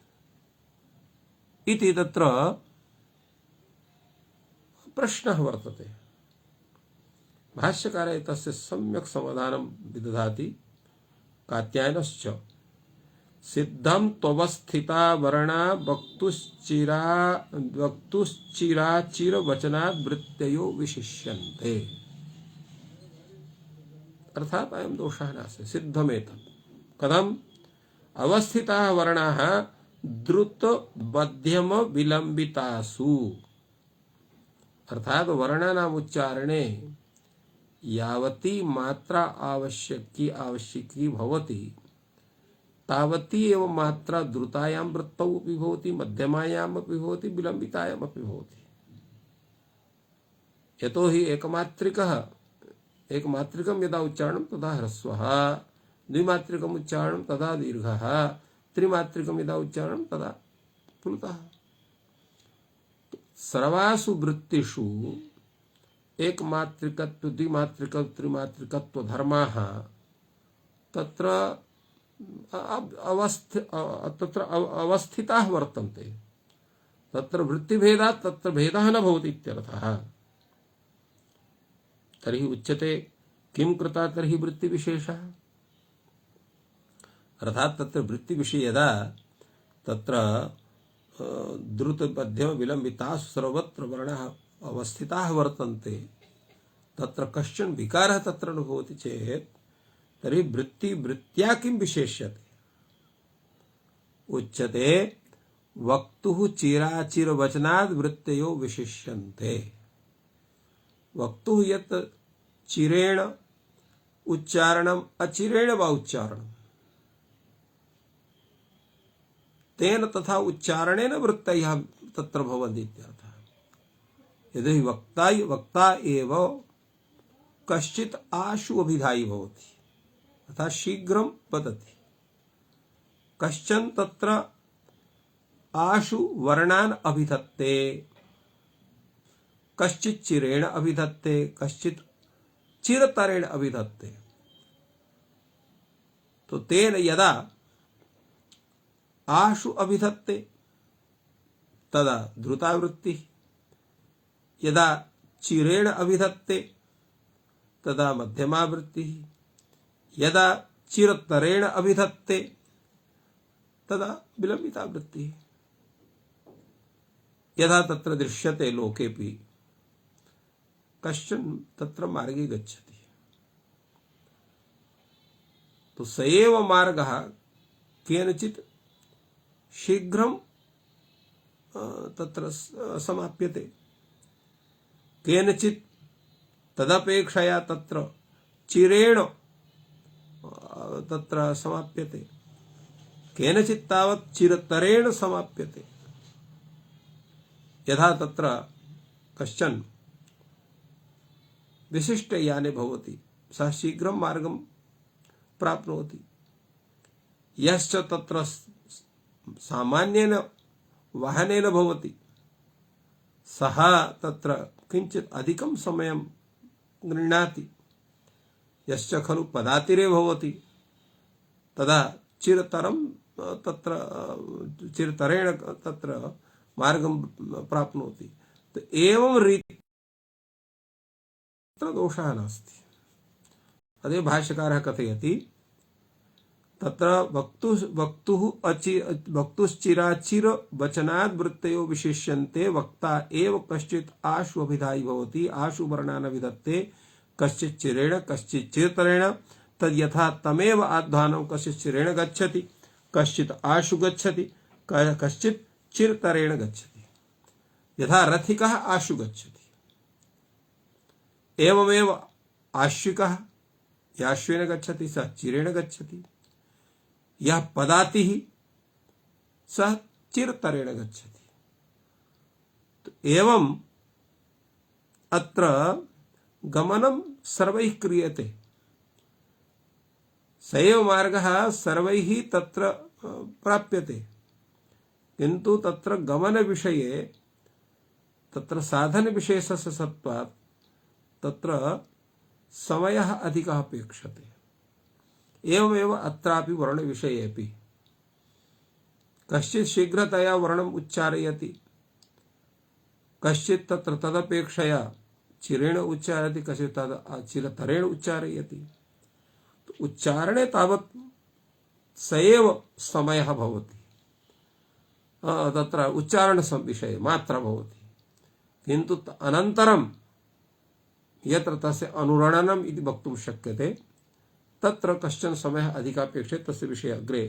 इति तत्र प्रश्नः वर्तते। भाष्यकारः एतस्य सम्यक् समाधानं विदधाति। कात्यायनश्च सिद्धं त्वस्थिता वर्णा वक्तुश्चिराचिरवचनात् वृत्तयो विशिष्यन्ते। अर्थात् अयं दोषः नास्ति, सिद्धमेतत्। कथम्? अवस्थिताः वर्णाः द्रुत मध्यम विलम्बितासु, अर्थात वर्णानाम् उच्चारणे यावती मात्रा आवश्यकी भवति तावती एव मात्रा द्रुतायां वृत्तौ अपि भवति, मध्यमायाम् अपि भवति, विलम्बितायाम् अपि भवति। यतोहि एकमात्रिकं यदा उच्चारणं तदा ह्रस्वः, द्विमात्रिकम् उच्चारणं तदा दीर्घः, त्रिमात्रिकं यदा उच्चारणं तदा प्लुतः। सर्वासु वृत्तिषु एकमात्रिकत्व द्विमात्रिकत्व त्रिमात्रिकत्व धर्माः तत्र अवस्थिताः वर्तन्ते। तत्र वृत्तिभेदात् तत्र भेदः न भवति इत्यर्थः। तर्हि उच्यते किं कृता तर्हि वृत्तिविशेषः? अर्थात तत्र वृत्तिविषये यदा तत्र द्रुत मध्यम विलम्बिताः सर्वत्र वर्णाः अवस्थिताः वर्तन्ते, तत्र कश्चन विकारः तत्र न भवति चेत् तर्हि वृत्त्या किं विशेष्यते? उच्यते वक्तुः चिराचिरवचनाद् वृत्तयो विशिष्यन्ते। वक्तुः यत् चिरेण उच्चारणम् अचिरेण वा उच्चारणम् तेन तथा उच्चारणेन वृत्तयः तत्र भवन्ति इत्यर्थः। यदि वक्ता एव कश्चित् आशु अभिधायी भवति, तथा शीघ्रं वदति, कश्चन तत्र आशु वर्णान् अभिधत्ते, कश्चित् चिरेण अभिधत्ते, कश्चित् चिरतरेण अभिधत्ते। तो तेन यदा आशु अभिधत्ते तदा द्रुतावृत्ति, यदा चिरेण अभिधत्ते तदा मध्यमावृत्ति, यदा चिरतरेण अभिधत्ते तदा विलम्बितावृत्ति। यदा तत्र दृश्यते लोकेपि कश्चन तत्र मार्गे गच्छति, तो स एव मार्गः केनचित् शीघ्रं तत्र समाप्यते, केनचित् तदपेक्षया तत्र चिरेण तत्र समाप्यते, केनचित् तावत् चिरतरेण समाप्यते। यथा तत्र कश्चन विशिष्टयाने भवति, सः शीघ्रं मार्गं प्राप्नोति। यश्च तत्र सामान्येन वाहनेन भवति, सः तत्र किञ्चित् अधिकं समयं गृह्णाति। यश्च खलु पदातिरे भवति, तदा चिरतरं तत्र चिरतरेण तत्र मार्गं प्राप्नोति। तो एवं रीत्या तत्र दोषः नास्ति। तदेव भाष्यकारः कथयति, तत्र वक्तुश्चिराचिर वचनाद् वृत्तयो विशिष्यन्ते, वक्ता एव कश्चित् आशु अभिधायी भवति, आशु वर्णान् विधत्ते, कश्चित् चिरेण कश्चित् चिरतरेण, तद् यथा तमेव आध्वानं कश्चित् चिरेण गच्छति, कश्चित् आशु गच्छति, कश्चित् चिरतरेण गच्छति। यथा रथिकः आशु गच्छति, एवमेव आश्विकः याश्वेन गच्छति, सः चिरेण गच्छति। यह पदातिः सः चिरतरेण गच्छति। तो एवं अत्र गमनं सर्वैः क्रियते, स एव मार्गः सर्वैः तत्र प्राप्यते, किन्तु तत्र गमन विषये तत्र साधन विशेषस्य सत्त्वात् तत्र समयः अधिकः अपेक्षते। एवमेव अत्रापि वर्ण विषयेपि कश्चित् शीघ्रतया वर्णम् उच्चारयति, कश्चित् तत्र तदपेक्षया चिरेण उच्चारयति, कश्चित् तद् चिरतरेण उच्चारयति। तो उच्चारणे तावत् स एव समयः भवति, तत्र उच्चारण विषये मात्र भवति, किन्तु अनन्तरं यत्र तस्य अनुरणनम् इति वक्तुं शक्यते, तत्र कश्चन समयः अधिकापेक्षते। तस्य विषये अग्रे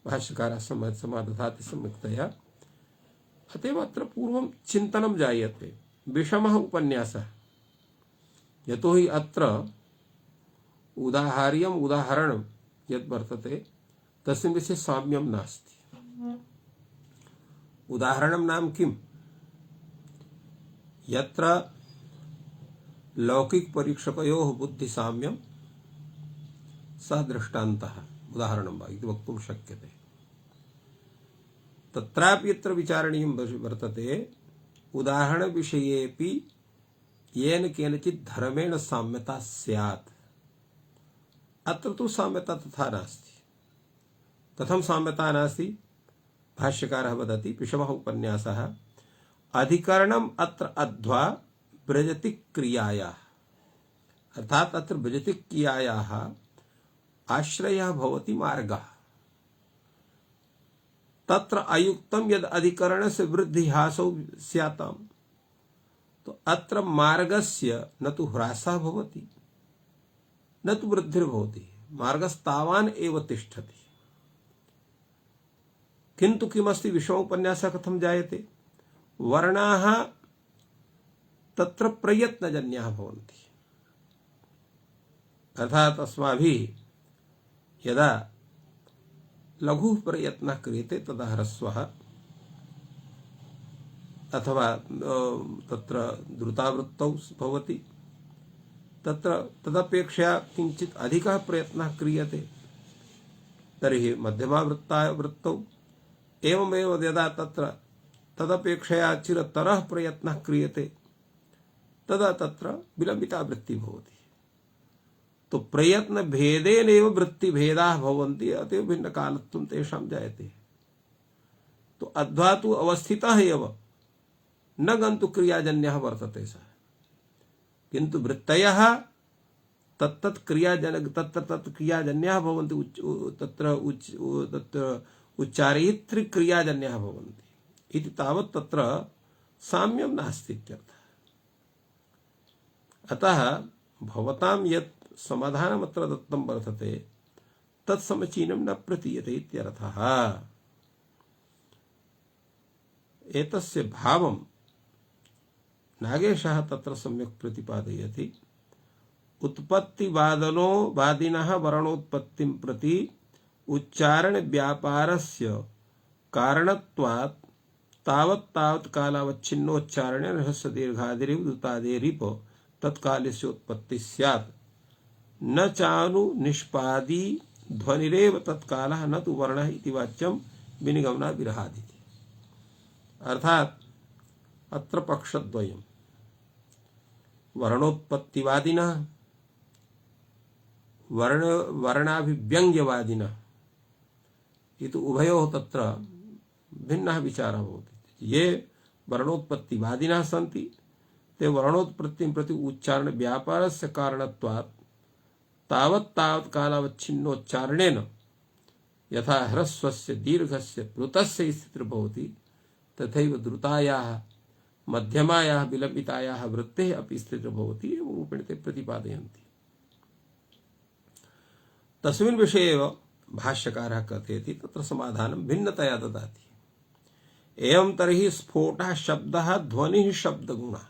भाष्यकारः समादधाति सम्यक्तया। अतएव अत्र पूर्वं चिन्तनं जायते, विषमः उपन्यासः, यतोहि अत्र उदाहार्यम् उदाहरणं यद् वर्तते तस्मिन् विषये साम्यं नास्ति। उदाहरणं नाम किम्? यत्र लौकिक परीक्षकयोः बुद्धिसाम्यं सः दृष्टान्तः उदाहरणं वा इति वक्तुं शक्यते। तत्रापि यत्र विचारणीयं वर्तते, उदाहरणविषयेऽपि येन केनचित् धर्मेण साम्यता स्यात्। अत्र तु साम्यता तथा नास्ति। कथं साम्यता नास्ति? भाष्यकारः वदति, पिशवः उपन्यासः, अधिकरणम् अत्र अध्वा ब्रजति क्रियायाः, अर्थात अत्र ब्रजति क्रियायाः आश्रयः भवति मार्गः। तत्र अयुक्तं यद् अधिकरणस्य वृद्धिहासौ स्याताम्, तो अत्र मार्गस्य न तु ह्रासः भवति न तु वृद्धिर्भवति, मार्गस्तावान् एव तिष्ठति। किन्तु किमस्ति, विषमोपन्यासः कथं जायते? वर्णाः तत्र प्रयत्नजन्याः भवन्ति, अर्थात् अस्माभिः यदा लघुः प्रयत्नः क्रियते तदा ह्रस्वः अथवा तत्र द्रुतावृत्तौ भवति, तत्र तदपेक्षया किञ्चित् अधिकः प्रयत्नः क्रियते तर्हि मध्यमावृत्तौ, एवमेव यदा तत्र तदपेक्षया चिरतरः प्रयत्नः क्रियते तदा तत्र विलम्बिता वृत्तिः भवति। तो प्रयत्न भेदेनैव वृत्ति भेदाः भवन्ति, अतएव भिन्न कालत्वं तेषां जायते। तो अध्वा तु अवस्थितः एव, न गन्तु क्रियाजन्यः वर्तते सः, किन्तु वृत्तयः तत्तत् क्रियाजन्याः भवन्ति, तत्र उच्चारयितृ क्रियाजन्याः भवन्ति इति तावत् तत्र साम्यं नास्ति इत्यर्थः। अतः भवतां यत् समाधानमत्र दत्तं वर्तते तत्समचीनं न प्रतीयते इत्यर्थः। एतस्य भावं नागेशः तत्र सम्यक् प्रतिपादयति। उत्पत्तिवादनो वादिनः वर्णोत्पत्तिं प्रति उच्चारण व्यापारस्य कारणत्वात् तावत् तावत् कालावच्छिन्नोच्चारणे रहस्य दीर्घादिरिव दुतादेरिप तत्कालस्य उत्पत्ति स्यात्। न चानु निष्पादी ध्वनिरेव तत्कालः न तु वर्णः इति वाच्यं विनिगमना विरहादिति। अर्थात अत्र पक्षद्वयम्। वर्णोत्पत्तिवादिनः वर्णाभिव्यङ्ग्यवादिनः इति उभयोः तत्र भिन्नः विचारः भवति। ये वर्णोत्पत्तिवादिनः सन्ति ते वर्णोत्पत्तिं प्रति उच्चारण व्यापारस्य कारणत्वात् तावत् तावत् कालावच्छिन्नोच्चारणेन यथा ह्रस्वस्य दीर्घस्य प्लुतस्य स्थितिर्भवति तथैव द्रुतायाः मध्यमायाः विलम्बितायाः वृत्तेः अपि स्थितिर्भवति एवं रूपेण ते प्रतिपादयन्ति। तस्मिन् विषये एव भाष्यकारः कथयति, तत्र समाधानं भिन्नतया ददाति। एवं तर्हि स्फोटः शब्दः ध्वनिः शब्दगुणः।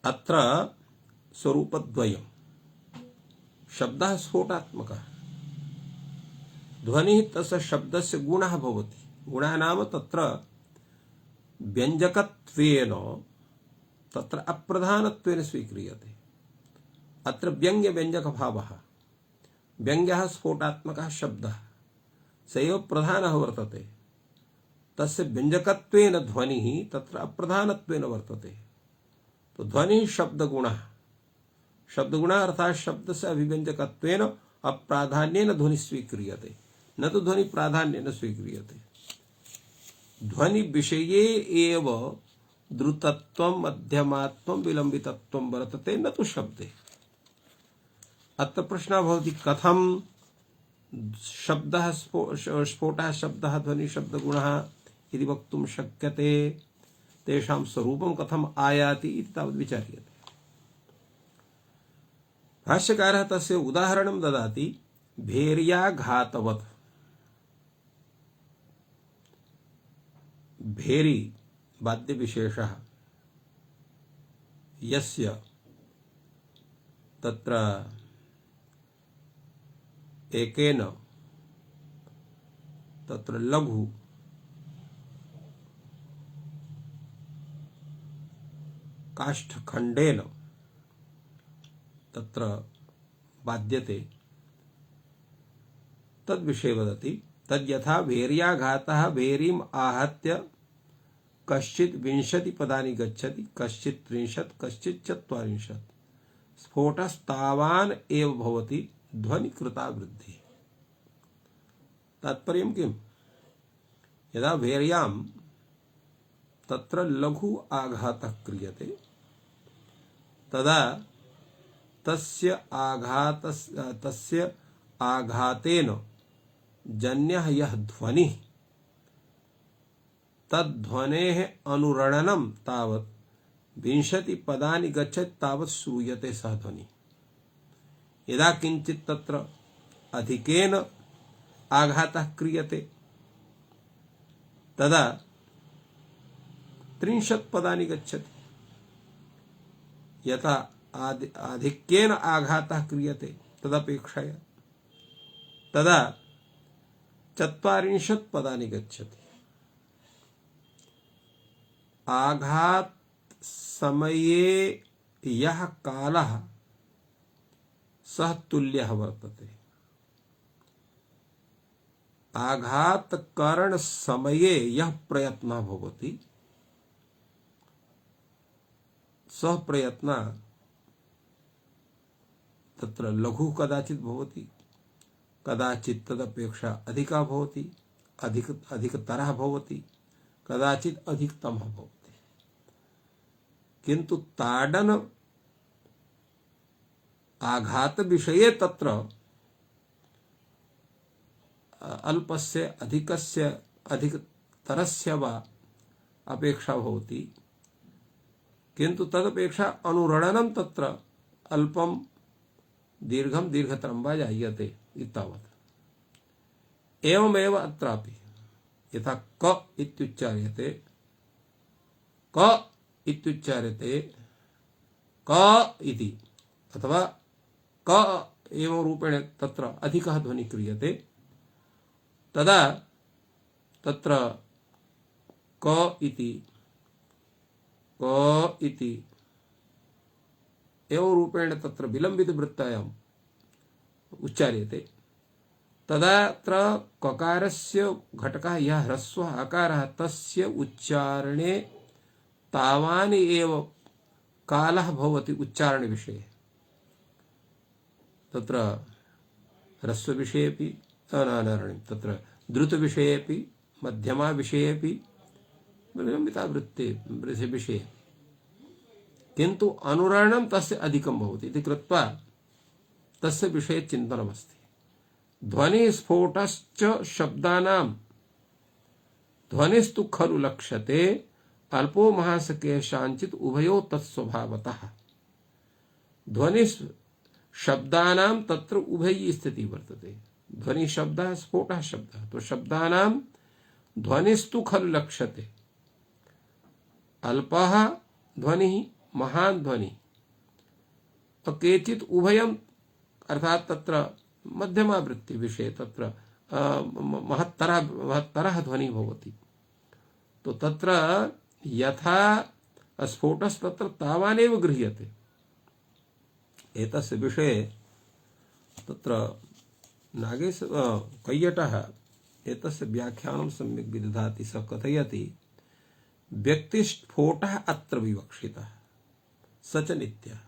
अत्र स्वरूपद्वयम्। शब्दः स्फोटात्मकः, ध्वनिः तस्य शब्दस्य गुणः भवति। गुणः नाम तत्र व्यञ्जकत्वेन तत्र अप्रधानत्वेन स्वीक्रियते। अत्र व्यङ्ग्य व्यञ्जक भावः। व्यङ्ग्यः स्फोटात्मकः शब्दः स एव प्रधानः वर्तते। तस्य व्यञ्जकत्वेन ध्वनिः तत्र अप्रधानत्वेन वर्तते। तो ध्वनिः शब्दगुणः। शब्दगुणः अर्थात् शब्दस्य अभिव्यञ्जकत्वेन अप्राधान्येन ध्वनिः स्वीक्रियते, न तो ध्वनि प्राधान्येन स्वीक्रियते। ध्वनि विषये एव द्रुतत्वं मध्यमात्वं विलम्बितत्वं वर्तते, न तो शब्दे। अत्र प्रश्नः भवति कथं शब्दः स्फोटः शब्दः ध्वनि शब्दगुणः इति वक्तुं शक्यते, तेषां स्वरूपं कथम् आयाति इति तावत् विचार्यते। भाष्यकारः तस्य उदाहरणं ददाति। भेर्याघातवत्। भेरी वाद्यविशेषः यस्य तत्र एकेन तत्र लघु काष्ठखण्डेन तत्र वाद्यते तद्विषये वदति। तद्यथा भेर्याघातः भेरीम् आहत्य कश्चित् 20 पदानि गच्छति, कश्चित् 30, कश्चित् 40। स्फोटस्तावान् एव भवति, ध्वनिकृता वृद्धिः। तात्पर्यं किम्? यदा भेर्यां तत्र लघु आघातः क्रियते तदा तस्य आघातेन जन्यः यः ध्वनिः तद्ध्वनेः अनुरणनं तावत् 20 पदानि गच्छति तावत् श्रूयते सः ध्वनिः। यदा किञ्चित् तत्र अधिकेन आघातः क्रियते तदा 30 पदानि गच्छति। यथा आधिक्येन आघातः क्रियते तदपेक्षया तदा 40 पदानि गच्छति। आघात समये यः कालः सः तुल्यः वर्तते। आघातकरण समये यः प्रयत्नः भवति सः प्रयत्नः तत्र लघु कदाचित् भवति, कदाचित् तदपेक्षा अधिका भवति, अधिकतरः भवति, कदाचित् अधिकतमः भवति। किन्तु ताडन आघात विषये तत्र अल्पस्य अधिकस्य अधिकतरस्य वा अपेक्षा भवति, किन्तु तदपेक्षा अनुरणनं तत्र अल्पं दीर्घम दीर्घतरं वा जायते इत्तावत्। एवमेव अत्रापि यथा क इत्युच्चार्यते क इत्युच्चार्यते क इति, अथवा क एवं रूपेण तत्र अधिकः ध्वनिः क्रियते, तदा तत्र क इति एवं रूपेण तत्र विलम्बितवृत्तायाम् उच्चार्यते, तदा अत्र ककारस्य घटकः यः ह्रस्वः आकारः तस्य उच्चारणे तावान् एव कालः भवति उच्चारण विषये। तत्र ह्रस्व विषयेपि तत्र द्रुत विषयेपि मध्यमा विषयेपि विलम्बिता वृत्ते विषये, किन्तु अनुरणनं तस्य अधिकं भवति इति कृत्वा तस्य विषये चिन्तनमस्ति। ध्वनिस्फोटश्च शब्दानां ध्वनिस्तु खलु लक्ष्यते अल्पो महासकेशांचित् उभयो तत्स्वभावतः। ध्वनि शब्दानां तत्र उभयी स्थिति वर्तते। ध्वनि शब्दः स्फोटः शब्दः, तो शब्दानां ध्वनिस्तु खलु लक्ष्यते। अल्पः ध्वनिः महान् ध्वनिः, तो केचित् उभयम् अर्थात तत्र मध्यमा वृत्ति विषये तत्र महत्तरः ध्वनिः भवति। तो तत्र यथा स्फोटस्तत्र तावानेव गृह्यते। एतस्य विषये तत्र नागेश कैयटः एतस्य व्याख्यानं सम्यक् विदधाति। सः कथयति व्यक्तिस्फोटः अत्र विवक्षितः स च नित्यः।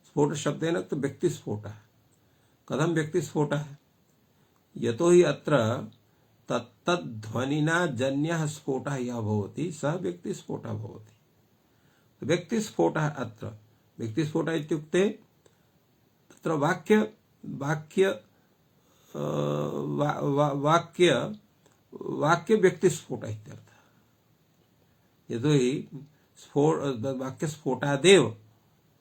स्फोट शब्देन तो व्यक्तिस्फोटः। कथं व्यक्तिस्फोटः? यतो हि अत्र तत्तध्वनिना जन्यः स्फोटः यः भवति सः व्यक्तिस्फोटः भवति। व्यक्तिस्फोटः अत्र व्यक्तिस्फोटः इत्युक्ते तत्र वाक्य व्यक्तिस्फोटः इत्यर्थः। यतो हि वाक्यस्फोटादेव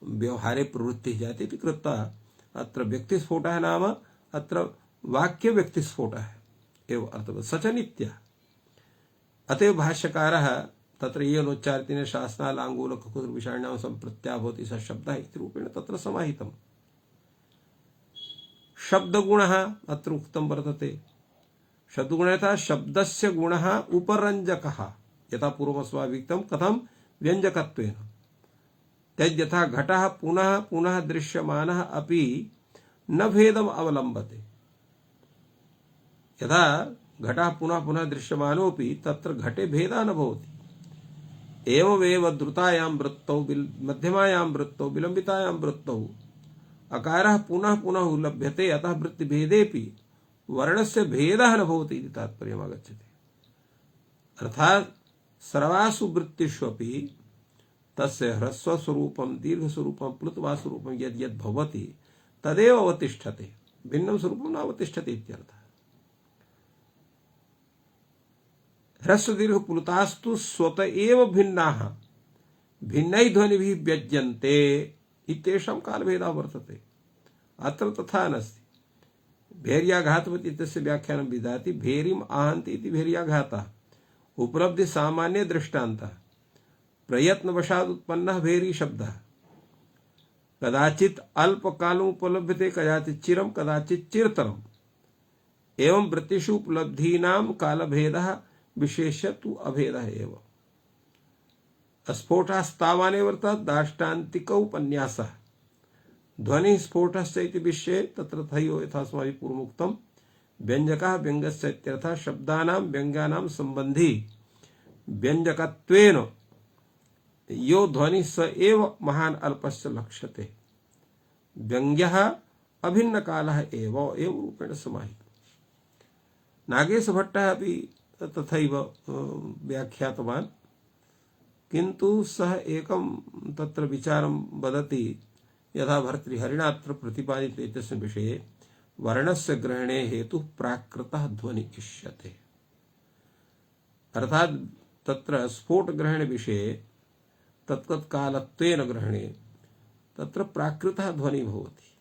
व्यवहारे प्रवृत्तिः जायते इति कृत्वा अत्र व्यक्तिस्फोटः नाम अत्र वाक्य व्यक्तिस्फोटः एव अर्थः। स च नित्यः। अतएव भाष्यकारः तत्र येनोच्चारितेन शासनालाङ्गूलककुतुर्विषाण्यां सम्प्रत्या भवति स शब्दः इति रूपेण तत्र समाहितम्। शब्दगुणः अत्र उक्तं वर्तते। शब्दगुणः यथा शब्दस्य गुणः उपरञ्जकः, यथा पूर्वमस्माभिः कथं व्यञ्जकत्वेन। तद्यथा घटः पुनः पुनः दृश्यमानः अपि न भेदम् अवलम्बते। यथा घटः पुनः पुनः दृश्यमानोऽपि तत्र घटे भेदः न भवति। एवमेव द्रुतायां वृत्तौ मध्यमायां वृत्तौ विलम्बितायां वृत्तौ अकारः पुनः पुनः लभ्यते, अतः वृत्तिभेदेपि वर्णस्य भेदः न भवति इति तात्पर्यम् आगच्छति। अर्थात् सर्वासु वृत्तिष्वपि तस्य ह्रस्वस्वरूपं दीर्घस्वरूपं प्लुतवास्वरूपं यद् यद् भवति तदेव अवतिष्ठते, भिन्नं स्वरूपं न अवतिष्ठते इत्यर्थः। ह्रस्वदीर्घप्लुतास्तु स्वत एव भिन्नाः भिन्नैः ध्वनिभिः व्यज्यन्ते इत्येषां कालभेदः वर्तते। अत्र तथा नास्ति। भेर्याघातवत् इत्यस्य व्याख्यानं विदधाति। भेरीम् आहन्ति इति भेर्याघातः उपलब्धि सामान्य दृष्टान्तः। प्रयत्नवशात् उत्पन्नः भेरी शब्दः कदाचित् अल्पकालम् उपलभ्यते, कदाचित् चिरं, कदाचित् चिरतरम्। एवं वृत्तिषु उपलब्धीनां कालभेदः विशेष्य तु अभेदः एव। स्फोटास्तावानेव अर्थात् दाष्टान्तिकोपन्यासः। ध्वनिः स्फोटस्य इति विषये तत्र तथैव यथा अस्माभिः पूर्वमुक्तं व्यञ्जकः व्यङ्ग्यस्य इत्यर्थः। शब्दानां व्यङ्ग्यानां सम्बन्धी व्यञ्जकत्वेन यो ध्वनिः स एव महान् अल्पस्य लक्ष्यते। व्यङ्ग्यः अभिन्नकालः एव एवं रूपेण समाहितः। नागेशभट्टः अपि तथैव व्याख्यातवान्, किन्तु सः एकं तत्र विचारं वदति। यथा भर्तृहरिणा अत्र प्रतिपादित एतस्य विषये वर्णस्य ग्रहणे हेतुः प्राकृतः ध्वनिः इष्यते। अर्थात् तत्र स्फोट ग्रहण विषये तत्कालत्वेन ग्रहणे तत्र प्राकृतः ध्वनिः भवति।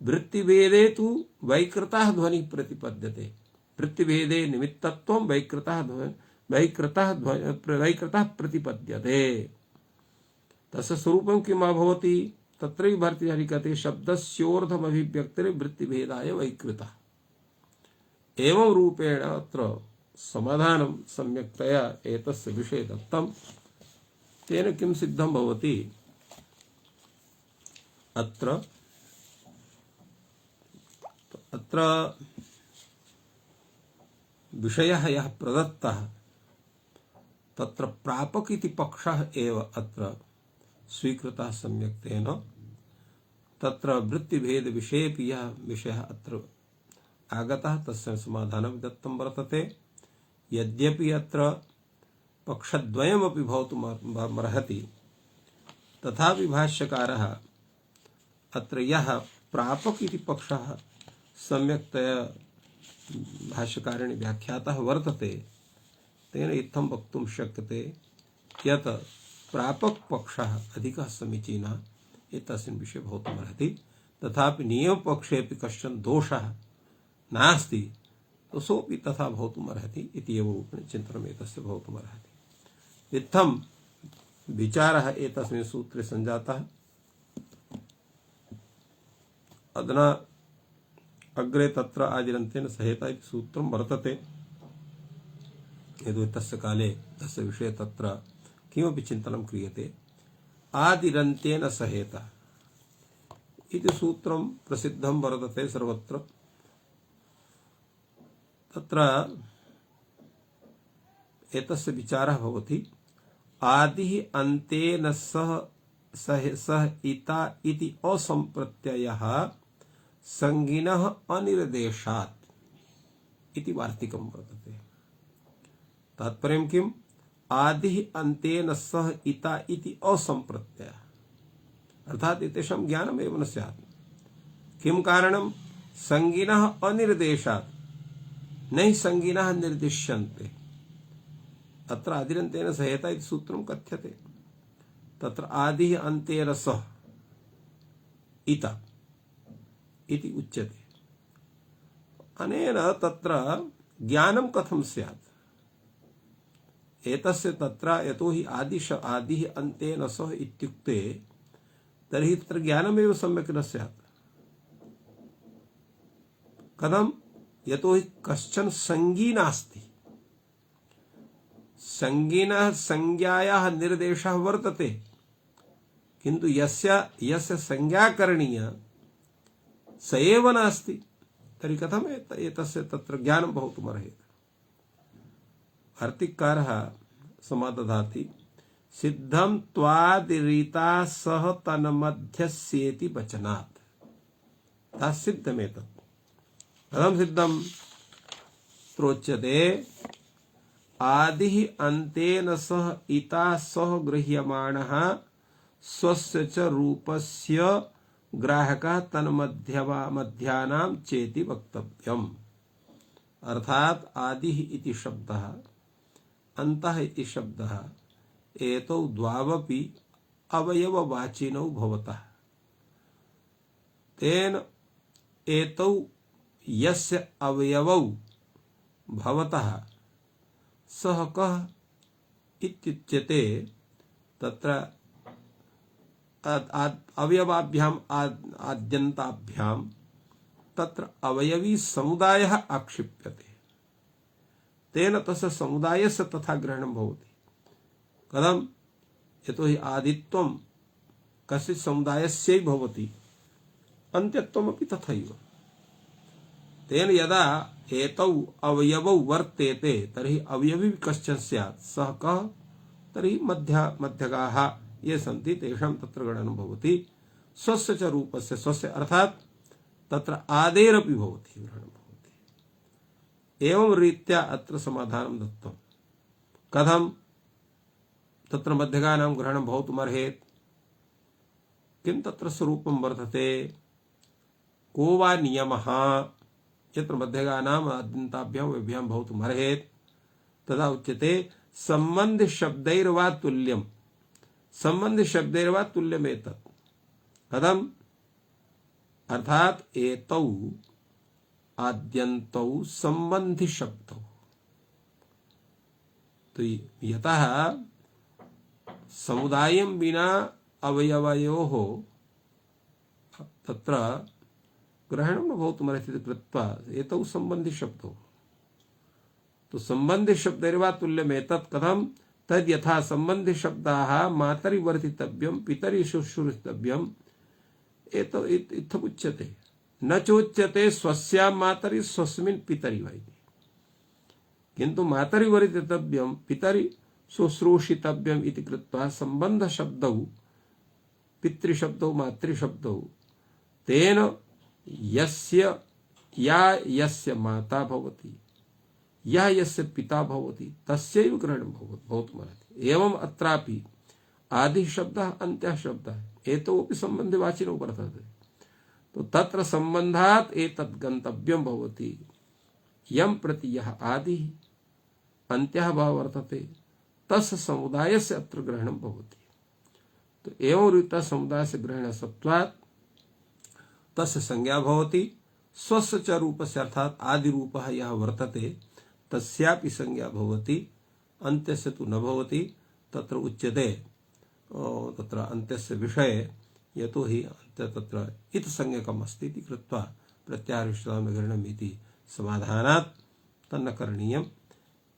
वृत्तिभेदे तु वैकृतः ध्वनि प्रतिपद्यते। वृत्तिभेदे निमित्तत्वं वैकृतः प्रतिपद्यते। तस्य स्वरूपं किम् अभवति? तत्रैव भर्तृहरिः कहते शब्दस्योर्धमभिव्यक्तिर्वृत्तिभेदाय वैकृतः। एवं रूपेण अत्र समाधानं सम्यक्तया एतस्य विषये दत्तं। तेन किं सिद्धं भवति? अत्र विषयः यः प्रदत्तः तत्र प्रापक इति पक्षः एव अत्र स्वीकृतः सम्यक्तेन। तत्र वृत्तिभेद विषयेपि यः विषयः अत्र आगतः तस्य समाधानं दत्तं वर्तते। यद्यपि अत्र पक्षद्वयमपि भवितुमर्हति, तथापि भाष्यकारः अत्र यः प्रापक इति पक्षः सम्यक्तया भाष्यकारेण व्याख्यातः वर्तते, तेन इत्थं वक्तुं शक्यते यत् प्रापक पक्षः अधिकः समीचीनः एतस्मिन् विषये भवितुमर्हति। तथापि नियमपक्षेऽपि कश्चन दोषः नास्ति, तो सोऽपि तथा भवितुमर्हति इति एव रूपेण चिन्तनम् एतस्य भवितुमर्हति। इत्थं विचारः एतस्मिन् सूत्रे सञ्जातः। अधुना अग्रे तत्र आदिरन्तेन सहेता इति सूत्रं वर्तते। यतो तस्य काले तस्य विषये तत्र किमपि चिन्तनं क्रियते। आदिरन्तेन सहेता इति सूत्रं प्रसिद्धं वर्तते सर्वत्र। तत्र एतस्य विचारः भवति आदिः अन्तेन सह इता इति असंप्रत्ययः संगिनः अनिर्देशात् इति वार्तिकं वर्तते। तात्पर्यं किम्? आदिः अन्तेन सह इता इति असंप्रत्ययः, अर्थात् एतेषां ज्ञानमेव न स्यात्। किं कारणं? संगिनः अनिर्देशात्, नहि संगिनः निर्दिश्यन्ते। अत्र आदिरन्तेन सहेता इति सूत्रं कथ्यते। तत्र आदिः अन्तेन सह इता इति उच्यते। अनेन तत्र ज्ञानं कथं स्यात्? एतस्य तत्र यतोहि आदिः अन्तेन सह इत्युक्ते तर्हि तत्र ज्ञानमेव सम्यक् न स्यात्। कथं? यतोहि कश्चन संगी नास्ति। संगिनः संज्ञायाः निर्देशः वर्तते, किन्तु यस्य संज्ञा करणीया स एव नास्ति। तर्हि कथम् एतस्य तत्र ज्ञानं भवितुमर्हेत्? वार्तिककारः समादधाति सिद्धं त्वादिरिता सह तन्मध्यस्येति वचनात्। तत्सिद्धमेतत्। कथं सिद्धं? प्रोच्यते आदिः अन्तेन सह इता सह गृह्यमाणः स्वस्य च रूपस्य ग्राहकः तन्मध्यानां चेति वक्तव्यम्। अर्थात् आदिः इति शब्दः, अन्तः इति शब्दः एतौ द्वावपि अवयववाचिनौ भवतः। तेन एतौ यस्य अवयवौ भवतः सः कः इत्युच्यते। तत्र अवयवाभ्याम् आद्यन्ताभ्यां तत्र अवयवी समुदायः आक्षिप्यते। तेन तस्य समुदायस्य तथा ग्रहणं भवति। कथं? यतोहि आदित्वं कश्चित् समुदायस्यैव भवति, अन्त्यत्वमपि तथैव। तेन यदा एतौ अवयवौ वर्तेते तर्हि अवयवी कश्चन स्यात्, सः कः? तर्हि मध्यगाः ये सन्ति तेषां तत्र गणनं भवति। स्वस्य च रूपस्य, स्वस्य अर्थात् तत्र आदेरपि भवति, ग्रहणं भवति। एवं रीत्या अत्र समाधानं दत्तं। कथं तत्र मध्यगानां ग्रहणं भवितुमर्हेत्? किं तत्र स्वरूपं वर्तते? को वा नियमः यत्र मध्यगानाम् आद्यन्ताभ्यां वैभ्यां भवितुमर्हेत्? तदा उच्यते सम्बन्ध शब्दैर्वा तुल्यम्। सम्बन्ध शब्दैर्वा तुल्यमेतत्। कथं? अर्थात एतौ आद्यन्तौ संबंधी शब्दौ। तो यतः समुदायं विना अवयवयोः तत्र ग्रहणं न भवितुमर्हति कृत्वा एतौ संबंधी शब्दौ। तो संबंधी शब्दैर्वा तुल्यमेतत् कथं तद् यथा संबंधी शब्दाः मातरि वर्तितव्यं पितरि शुश्रूषितव्यम् एतौ इत्थमुच्यते। न चोच्यते स्वस्यां मातरि स्वस्मिन् पितरि वा इति। किन्तु मातरि वर्तितव्यं पितरि शुश्रूषितव्यम् इति कृत्वा संबंध शब्दौ पितृशब्दौ मातृशब्दौ तेन यस्य या यस्य माता भवति या यस्य पिता भवति तस्यैव ग्रहणं भवितुमर्हति। एवं अत्रापि आदिः शब्दः अन्त्यः शब्दः एतौ अपि सम्बन्धिवाचिनौ वर्तते। तो तत्र सम्बन्धात् एतद् गन्तव्यं भवति। यं प्रति यः आदिः अन्त्यः वा वर्तते तस्य समुदायस्य अत्र ग्रहणं भवति। तो एवं रीत्या समुदायस्य ग्रहण सत्वात् तस्य संज्ञा भवति। स्वस्य च रूपस्य अर्थात् आदिरूपः यः वर्तते तस्यापि संज्ञा भवति। अन्त्यस्य तु न भवति। तत्र उच्यते तत्र अन्त्यस्य विषये यतोहि अन्त्य तत्र इत संज्ञकम् अस्ति इति कृत्वा प्रत्याहारविषयां ग्रहणम् इति समाधानात् तन्न करणीयम्।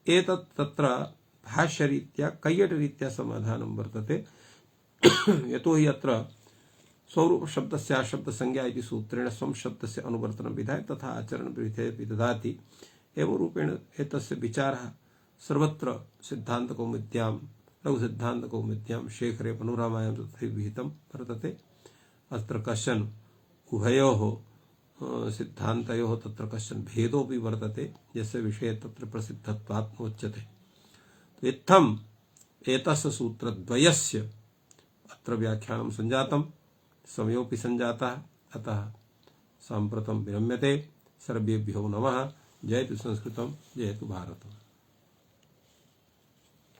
एतत् तत्र भाष्यरीत्या कैयटरीत्या समाधानं वर्तते। यतोहि अत्र स्वरूप शब्दस्य शब्द संज्ञा इति सूत्रेण स्वं शब्दस्य अनुवर्तनं विधाय तथा आचरण विधेयपि ददाति। एवं रूपेण एतस्य विचारः सर्वत्र सिद्धान्तकौमुद्यां लघुसिद्धान्तकौमुद्यां शेखरे पनोरामायां तथैव विहितं वर्तते। अत्र कश्चन उभयोः सिद्धान्तयोः तत्र कश्चन भेदोऽपि वर्तते यस्य विषये तत्र प्रसिद्धत्वात् नोच्यते। तो इत्थम् एतस्य सूत्रद्वयस्य अत्र व्याख्यानं सञ्जातं समयोऽपि सञ्जातः। अतः साम्प्रतं विरम्यते। सर्वेभ्यो नमः। जयतु संस्कृतं जयतु भारतम्।